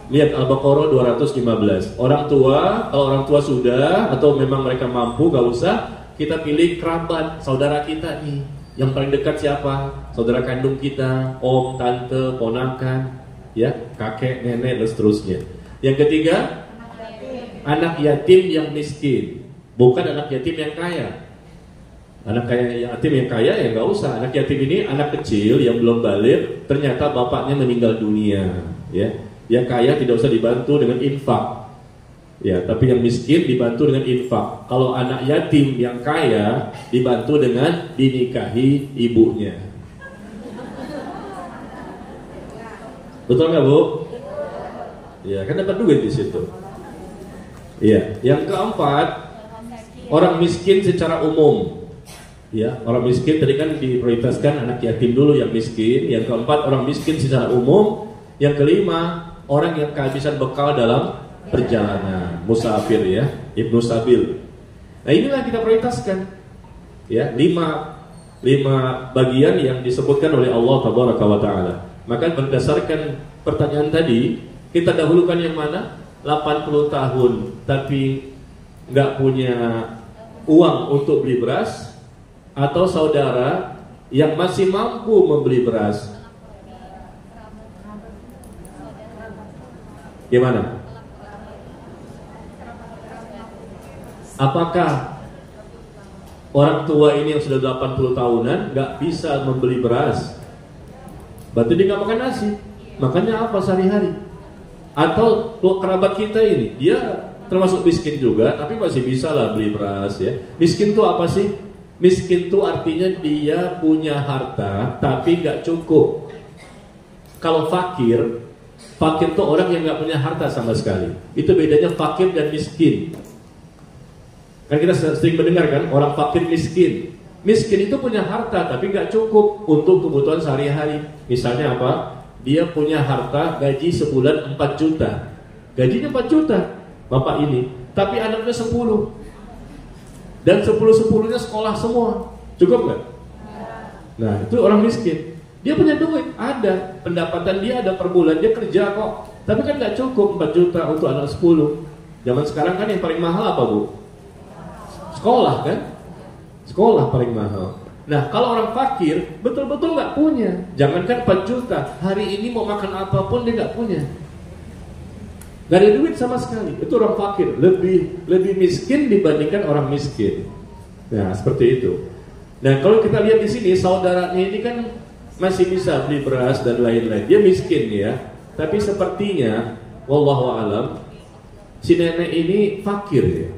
Lihat Al-Baqarah 215. Orang tua, kalau orang tua sudah atau memang mereka mampu, gak usah, kita pilih kerabat, saudara kita nih. Yang paling dekat siapa? Saudara kandung kita, om, tante, ponakan, ya, kakek, nenek, dan seterusnya. Yang ketiga, anak yatim yang miskin, bukan anak yatim yang kaya. Anak yatim yang kaya ya nggak usah. Anak yatim ini anak kecil yang belum balik, ternyata bapaknya meninggal dunia, ya. Yang kaya tidak usah dibantu dengan infak, ya, tapi yang miskin dibantu dengan infak. Kalau anak yatim yang kaya dibantu dengan dinikahi ibunya. Betul nggak, Bu? Ya, kan dapat duit di situ. Ya, yang keempat, orang miskin secara umum. Ya, orang miskin tadi kan diprioritaskan anak yatim dulu yang miskin. Yang keempat, orang miskin secara umum. Yang kelima, orang yang kehabisan bekal dalam perjalanan, musafir ya, ibnu sabil. Nah, inilah kita prioritaskan. Ya, 5 bagian yang disebutkan oleh Allah Tabaraka wa Ta'ala. Maka berdasarkan pertanyaan tadi, kita dahulukan yang mana? 80 tahun tapi nggak punya uang untuk beli beras, atau saudara yang masih mampu membeli beras? Gimana? Apakah orang tua ini yang sudah 80 tahunan nggak bisa membeli beras? Berarti dia nggak makan nasi. Makannya apa sehari-hari? Atau kerabat kita ini, dia termasuk miskin juga, tapi masih bisa lah beli beras ya. Miskin itu apa sih? Miskin itu artinya dia punya harta tapi nggak cukup. Kalau fakir itu orang yang nggak punya harta sama sekali. Itu bedanya fakir dan miskin. Kan kita sering mendengar kan, orang fakir miskin. Miskin itu punya harta tapi nggak cukup untuk kebutuhan sehari-hari. Misalnya apa? Dia punya harta gaji sebulan 4 juta. Gajinya 4 juta bapak ini, tapi anaknya 10. Dan 10-10-nya sekolah semua. Cukup nggak? Nah, itu orang miskin. Dia punya duit, ada. Pendapatan dia ada per bulan, dia kerja kok. Tapi kan nggak cukup 4 juta untuk anak 10. Zaman sekarang kan yang paling mahal apa, Bu? Sekolah kan? Sekolah paling mahal. Nah, kalau orang fakir betul-betul nggak punya. Jangankan 4 juta, hari ini mau makan apapun dia nggak punya. Nggak ada duit sama sekali. Itu orang fakir, lebih miskin dibandingkan orang miskin. Nah, seperti itu. Nah, kalau kita lihat di sini, saudaranya ini kan masih bisa beli beras dan lain-lain. Dia miskin ya, tapi sepertinya wallahu alam si nenek ini fakir ya.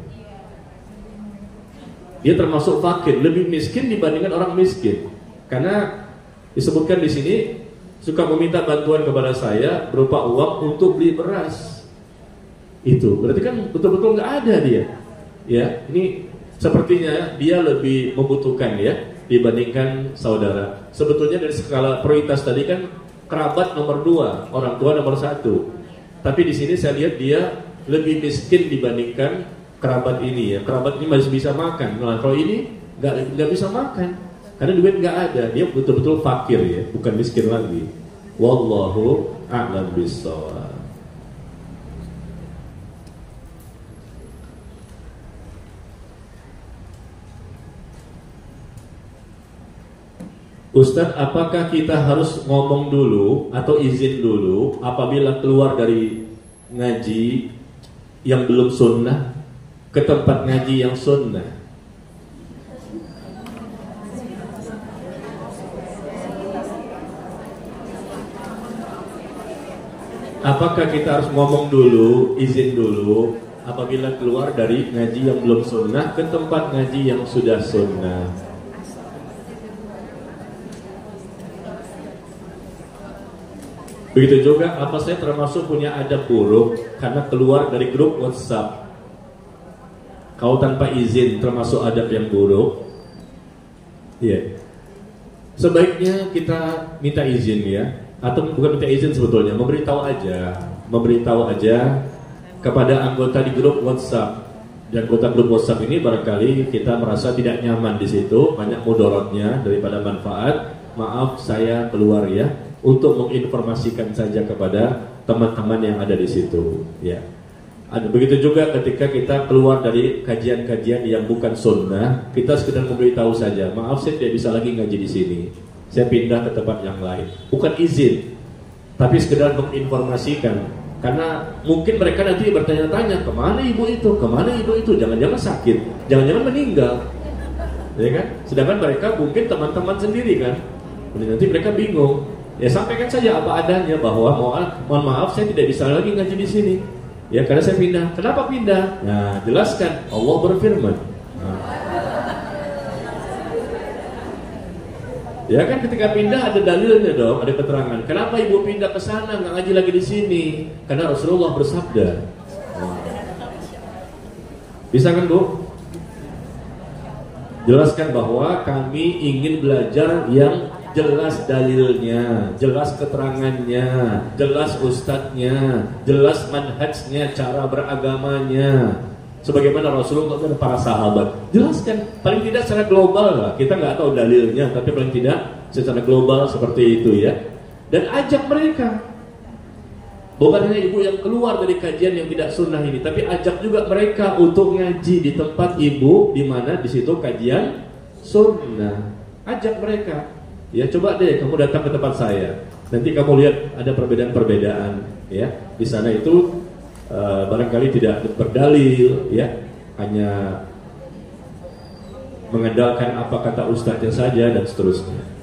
Dia termasuk fakir, lebih miskin dibandingkan orang miskin. Karena disebutkan di sini suka meminta bantuan kepada saya berupa uang untuk beli beras. Itu berarti kan betul-betul nggak ada dia. Ya, ini sepertinya dia lebih membutuhkan ya dibandingkan saudara. Sebetulnya dari skala prioritas tadi kan kerabat nomor 2, orang tua nomor 1. Tapi di sini saya lihat dia lebih miskin dibandingkan kerabat ini ya. Kerabat ini masih bisa makan. Nah, kalau ini nggak bisa makan karena duit nggak ada. Dia betul-betul fakir ya, bukan miskin lagi. Wallahu a'lam bishawab. Ustadz, apakah kita harus ngomong dulu atau izin dulu apabila keluar dari ngaji yang belum sunnah ke tempat ngaji yang sunnah? Apakah kita harus ngomong dulu, izin dulu apabila keluar dari ngaji yang belum sunnah ke tempat ngaji yang sudah sunnah? Begitu juga, apa saya termasuk punya adab buruk karena keluar dari grup WhatsApp? Kau tanpa izin termasuk adab yang buruk? Iya. Sebaiknya kita minta izin ya, atau bukan minta izin sebetulnya, memberitahu aja kepada anggota di grup WhatsApp. Dan anggota grup WhatsApp ini barangkali kita merasa tidak nyaman di situ, banyak mudaratnya daripada manfaat. Maaf, saya keluar ya, untuk menginformasikan saja kepada teman-teman yang ada di situ ya. Ada begitu juga ketika kita keluar dari kajian-kajian yang bukan sunnah, kita sekedar memberitahu saja, maaf saya tidak bisa lagi ngaji di sini, saya pindah ke tempat yang lain. Bukan izin, tapi sekedar menginformasikan. Karena mungkin mereka nanti bertanya-tanya, kemana ibu itu, jangan-jangan sakit, jangan-jangan meninggal, ya kan? Sedangkan mereka mungkin teman-teman sendiri kan, nanti mereka bingung. Ya sampaikan saja apa adanya bahwa mohon maaf saya tidak bisa lagi ngaji di sini. Ya karena saya pindah. Kenapa pindah? Nah, jelaskan. Allah berfirman. Nah. Ya kan ketika pindah ada dalilnya dong, ada keterangan. Kenapa ibu pindah ke sana nggak ngaji lagi di sini? Karena Rasulullah bersabda. Nah. Bisa kan Bu? Jelaskan bahwa kami ingin belajar yang jelas dalilnya, jelas keterangannya, jelas ustadznya, jelas manhajnya, cara beragamanya, sebagaimana Rasulullah dan para sahabat. Jelaskan, paling tidak secara global lah. Kita nggak tahu dalilnya, tapi paling tidak secara global seperti itu ya. Dan ajak mereka. Bukan hanya ibu yang keluar dari kajian yang tidak sunnah ini, tapi ajak juga mereka untuk ngaji di tempat ibu, di mana di situ kajian sunnah. Ajak mereka, ya coba deh kamu datang ke tempat saya. Nanti kamu lihat ada perbedaan-perbedaan, ya. Di sana itu barangkali tidak berdalil, ya, hanya mengandalkan apa kata ustaznya saja dan seterusnya.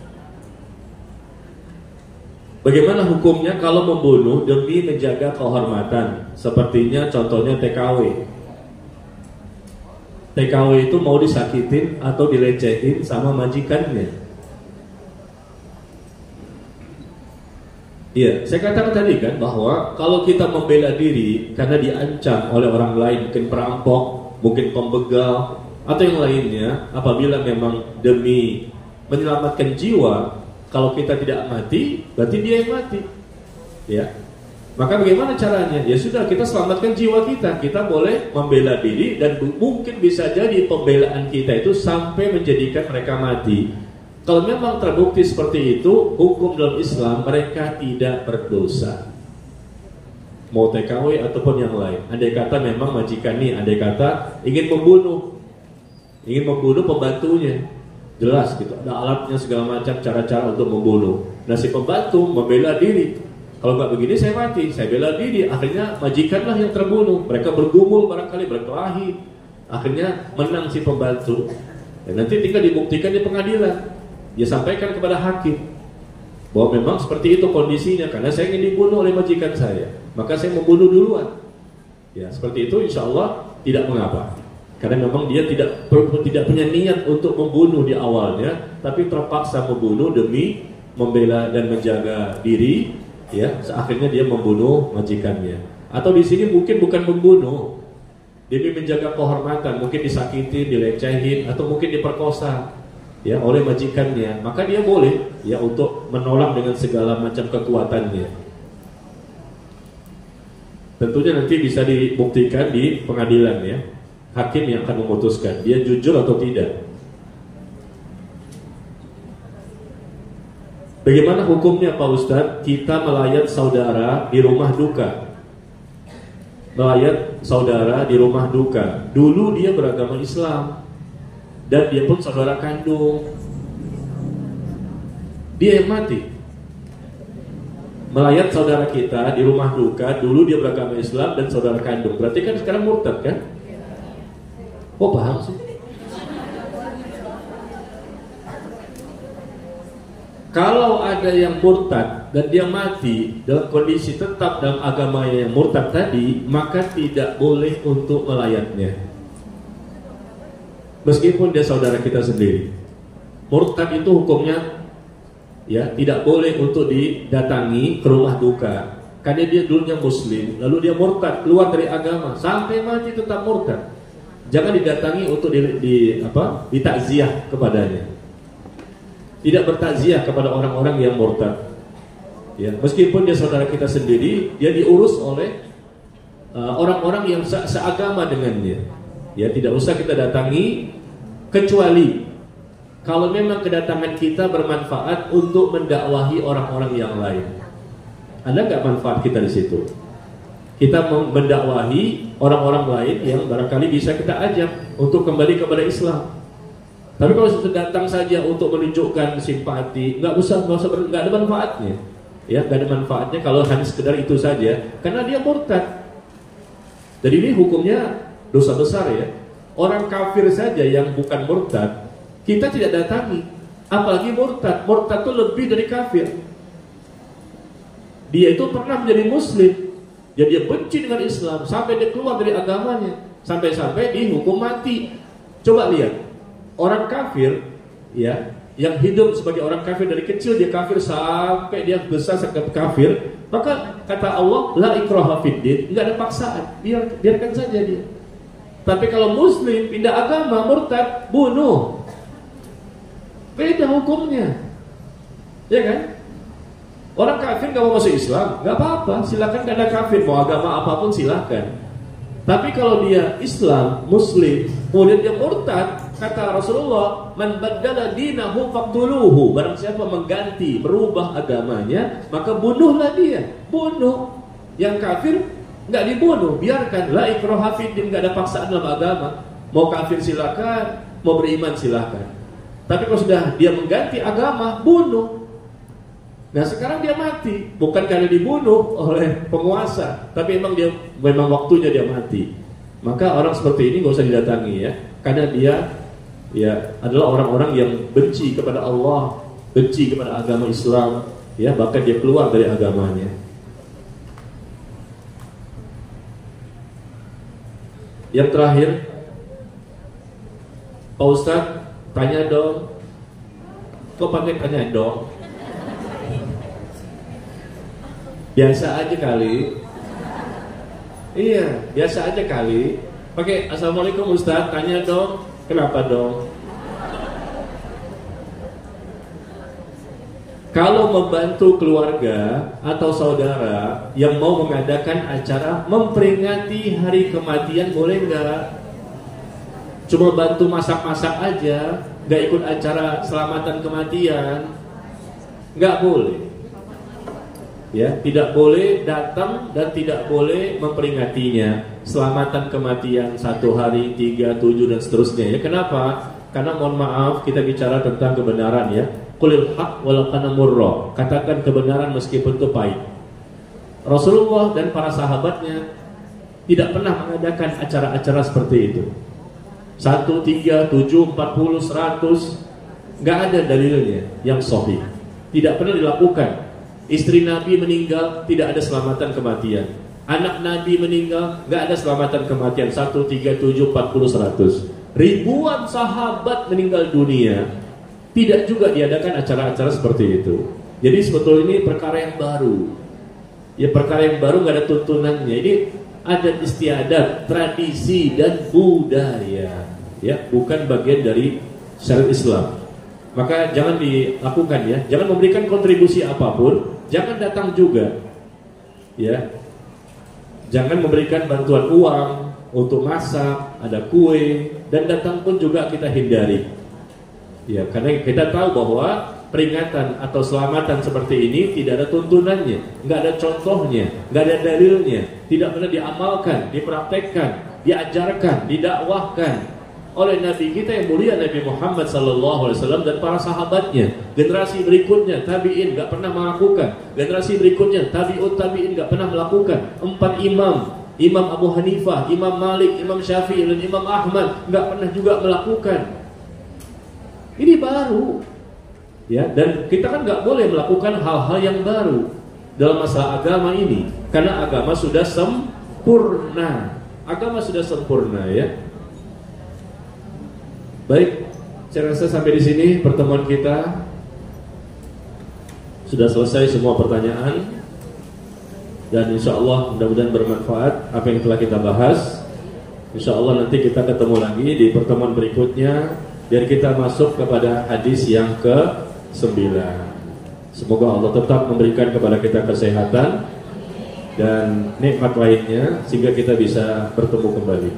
Bagaimana hukumnya kalau membunuh demi menjaga kehormatan? Sepertinya contohnya TKW. TKW itu mau disakitin atau dilecehin sama majikannya. Iya, saya katakan tadi kan bahwa kalau kita membela diri karena diancam oleh orang lain, mungkin perampok, mungkin pembegal, atau yang lainnya, apabila memang demi menyelamatkan jiwa, kalau kita tidak mati, berarti dia yang mati, ya. Maka bagaimana caranya? Ya sudah, kita selamatkan jiwa kita. Kita boleh membela diri dan mungkin bisa jadi pembelaan kita itu sampai menjadikan mereka mati. Kalau memang terbukti seperti itu, hukum dalam Islam mereka tidak berdosa. Mau TKW ataupun yang lain. Andai kata memang majikan ini, andai kata ingin membunuh pembantunya. Jelas gitu, ada alatnya segala macam, cara-cara untuk membunuh. Nah si pembantu membela diri, kalau nggak begini saya mati, saya bela diri. Akhirnya majikanlah yang terbunuh. Mereka bergumul barangkali, berkelahi. Akhirnya menang si pembantu. Dan nanti tinggal dibuktikan di pengadilan. Dia sampaikan kepada hakim bahwa memang seperti itu kondisinya, karena saya ingin dibunuh oleh majikan saya, maka saya membunuh duluan. Ya seperti itu, insya Allah tidak mengapa. Karena memang dia tidak punya niat untuk membunuh di awalnya, tapi terpaksa membunuh demi membela dan menjaga diri, ya. Akhirnya dia membunuh majikannya. Atau di sini mungkin bukan membunuh, demi menjaga kehormatan, mungkin disakiti, dilecehin, atau mungkin diperkosa, ya, oleh majikannya. Maka dia boleh, ya, untuk menolak dengan segala macam kekuatannya. Tentunya nanti bisa dibuktikan di pengadilan, ya. Hakim yang akan memutuskan dia jujur atau tidak. Bagaimana hukumnya Pak Ustadz? Kita melayat saudara di rumah duka. Melayat saudara di rumah duka. Dulu dia beragama Islam dan dia pun saudara kandung. Dia yang mati. Melayat saudara kita di rumah duka. Dulu dia beragama Islam dan saudara kandung. Berarti kan sekarang murtad kan? Oh paham sih. Kalau ada yang murtad dan dia mati dalam kondisi tetap dalam agama yang murtad tadi, maka tidak boleh untuk melayatnya. Meskipun dia saudara kita sendiri. Murtad itu hukumnya, ya, tidak boleh untuk didatangi ke rumah duka. Karena dia dulunya muslim, lalu dia murtad, keluar dari agama, sampai mati tetap murtad. Jangan didatangi untuk ditakziah kepadanya. Tidak bertakziah kepada orang-orang yang murtad. Ya, meskipun dia saudara kita sendiri, dia diurus oleh orang-orang yang seagama dengannya. Ya, tidak usah kita datangi, kecuali kalau memang kedatangan kita bermanfaat untuk mendakwahi orang-orang yang lain. Ada nggak manfaat kita di situ? Kita mendakwahi orang-orang lain yang barangkali bisa kita ajak untuk kembali kepada Islam. Tapi kalau sudah datang saja untuk menunjukkan simpati, nggak ada manfaatnya. Ya, nggak ada manfaatnya kalau hanya sekedar itu saja, karena dia murtad. Jadi ini hukumnya dosa besar, ya. Orang kafir saja yang bukan murtad kita tidak datangi, apalagi murtad. Murtad itu lebih dari kafir. Dia itu pernah menjadi muslim, jadi dia benci dengan Islam sampai dia keluar dari agamanya, sampai-sampai dihukum mati. Coba lihat, orang kafir, ya, yang hidup sebagai orang kafir dari kecil dia kafir sampai dia besar sebagai kafir, maka kata Allah, la ikraha fiddin, enggak ada paksaan, biarkan saja dia. Tapi kalau muslim pindah agama, murtad, bunuh, beda hukumnya, ya kan? Orang kafir gak mau masuk Islam, gak apa-apa, silakan, gak ada kafir, mau agama apapun silakan. Tapi kalau dia Islam, muslim, kemudian dia murtad, kata Rasulullah, man baddala dinahu faqtuluhu, barang siapa mengganti, berubah agamanya, maka bunuhlah dia, bunuh. Yang kafir nggak dibunuh, biarkan. La ikraha fiddin, nggak ada paksaan dalam agama. Mau kafir silakan, mau beriman silakan. Tapi kalau sudah dia mengganti agama, bunuh. Nah sekarang dia mati, bukan karena dibunuh oleh penguasa, tapi memang waktunya dia mati. Maka orang seperti ini nggak usah didatangi ya, karena dia ya adalah orang-orang yang benci kepada Allah, benci kepada agama Islam, ya bahkan dia keluar dari agamanya. Yang terakhir, Pak Ustadz, tanya dong. Kok pakai tanya dong? Biasa aja kali. Iya, biasa aja kali. Pakai assalamualaikum Ustadz, tanya dong. Kenapa dong? Kalau membantu keluarga atau saudara yang mau mengadakan acara memperingati hari kematian, boleh nggak? Cuma bantu masak-masak aja, nggak ikut acara selamatan kematian, nggak boleh. Ya, tidak boleh datang dan tidak boleh memperingatinya. Selamatan kematian 1 hari, 3, 7 dan seterusnya. Ya, kenapa? Karena mohon maaf, kita bicara tentang kebenaran ya. Qulil haq walau kana murra. Katakan kebenaran meskipun itu pahit. Rasulullah dan para sahabatnya tidak pernah mengadakan acara-acara seperti itu. 1, 3, 7, 40, 100, nggak ada dalilnya yang sahih. Tidak pernah dilakukan. Istri Nabi meninggal, tidak ada selamatan kematian. Anak Nabi meninggal, nggak ada selamatan kematian. 1, 3, 7, 40, 100. Ribuan sahabat meninggal dunia, tidak juga diadakan acara-acara seperti itu. Jadi sebetulnya ini perkara yang baru. Ya perkara yang baru, nggak ada tuntunannya. Ini adat istiadat, tradisi dan budaya. Ya, bukan bagian dari syariat Islam. Maka jangan dilakukan ya. Jangan memberikan kontribusi apapun. Jangan datang juga. Ya. Jangan memberikan bantuan uang untuk masak, ada kue, dan datang pun juga kita hindari. Ya, karena kita tahu bahwa peringatan atau selamatan seperti ini tidak ada tuntunannya, nggak ada contohnya, nggak ada dalilnya, tidak pernah diamalkan, dipraktekkan, diajarkan, didakwahkan oleh Nabi kita yang mulia Nabi Muhammad SAW dan para sahabatnya. Generasi berikutnya tabi'in nggak pernah melakukan. Generasi berikutnya tabi'ut tabi'in nggak pernah melakukan. 4 imam, Imam Abu Hanifah, Imam Malik, Imam Syafi'i dan Imam Ahmad nggak pernah juga melakukan. Ini baru, ya. Dan kita kan nggak boleh melakukan hal-hal yang baru dalam masalah agama ini, karena agama sudah sempurna. Agama sudah sempurna, ya. Baik, saya rasa sampai di sini pertemuan kita. Sudah selesai semua pertanyaan. Dan insya Allah mudah-mudahan bermanfaat apa yang telah kita bahas. Insya Allah nanti kita ketemu lagi di pertemuan berikutnya, dan kita masuk kepada hadis yang ke-9. Semoga Allah tetap memberikan kepada kita kesehatan dan nikmat lainnya sehingga kita bisa bertemu kembali.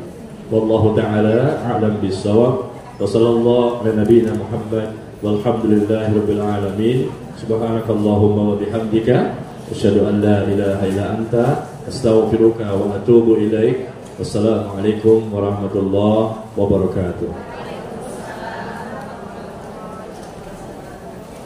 Wallahu ta'ala a'lam bis-shawab. Wassallallahu ala nabiyyina Muhammad walhamdulillahi rabbil alamin. Subhanakallahumma wa bihamdika asyhadu an la ilaha illa anta astaghfiruka wa atubu ilaik. Wassalamualaikum warahmatullahi wabarakatuh.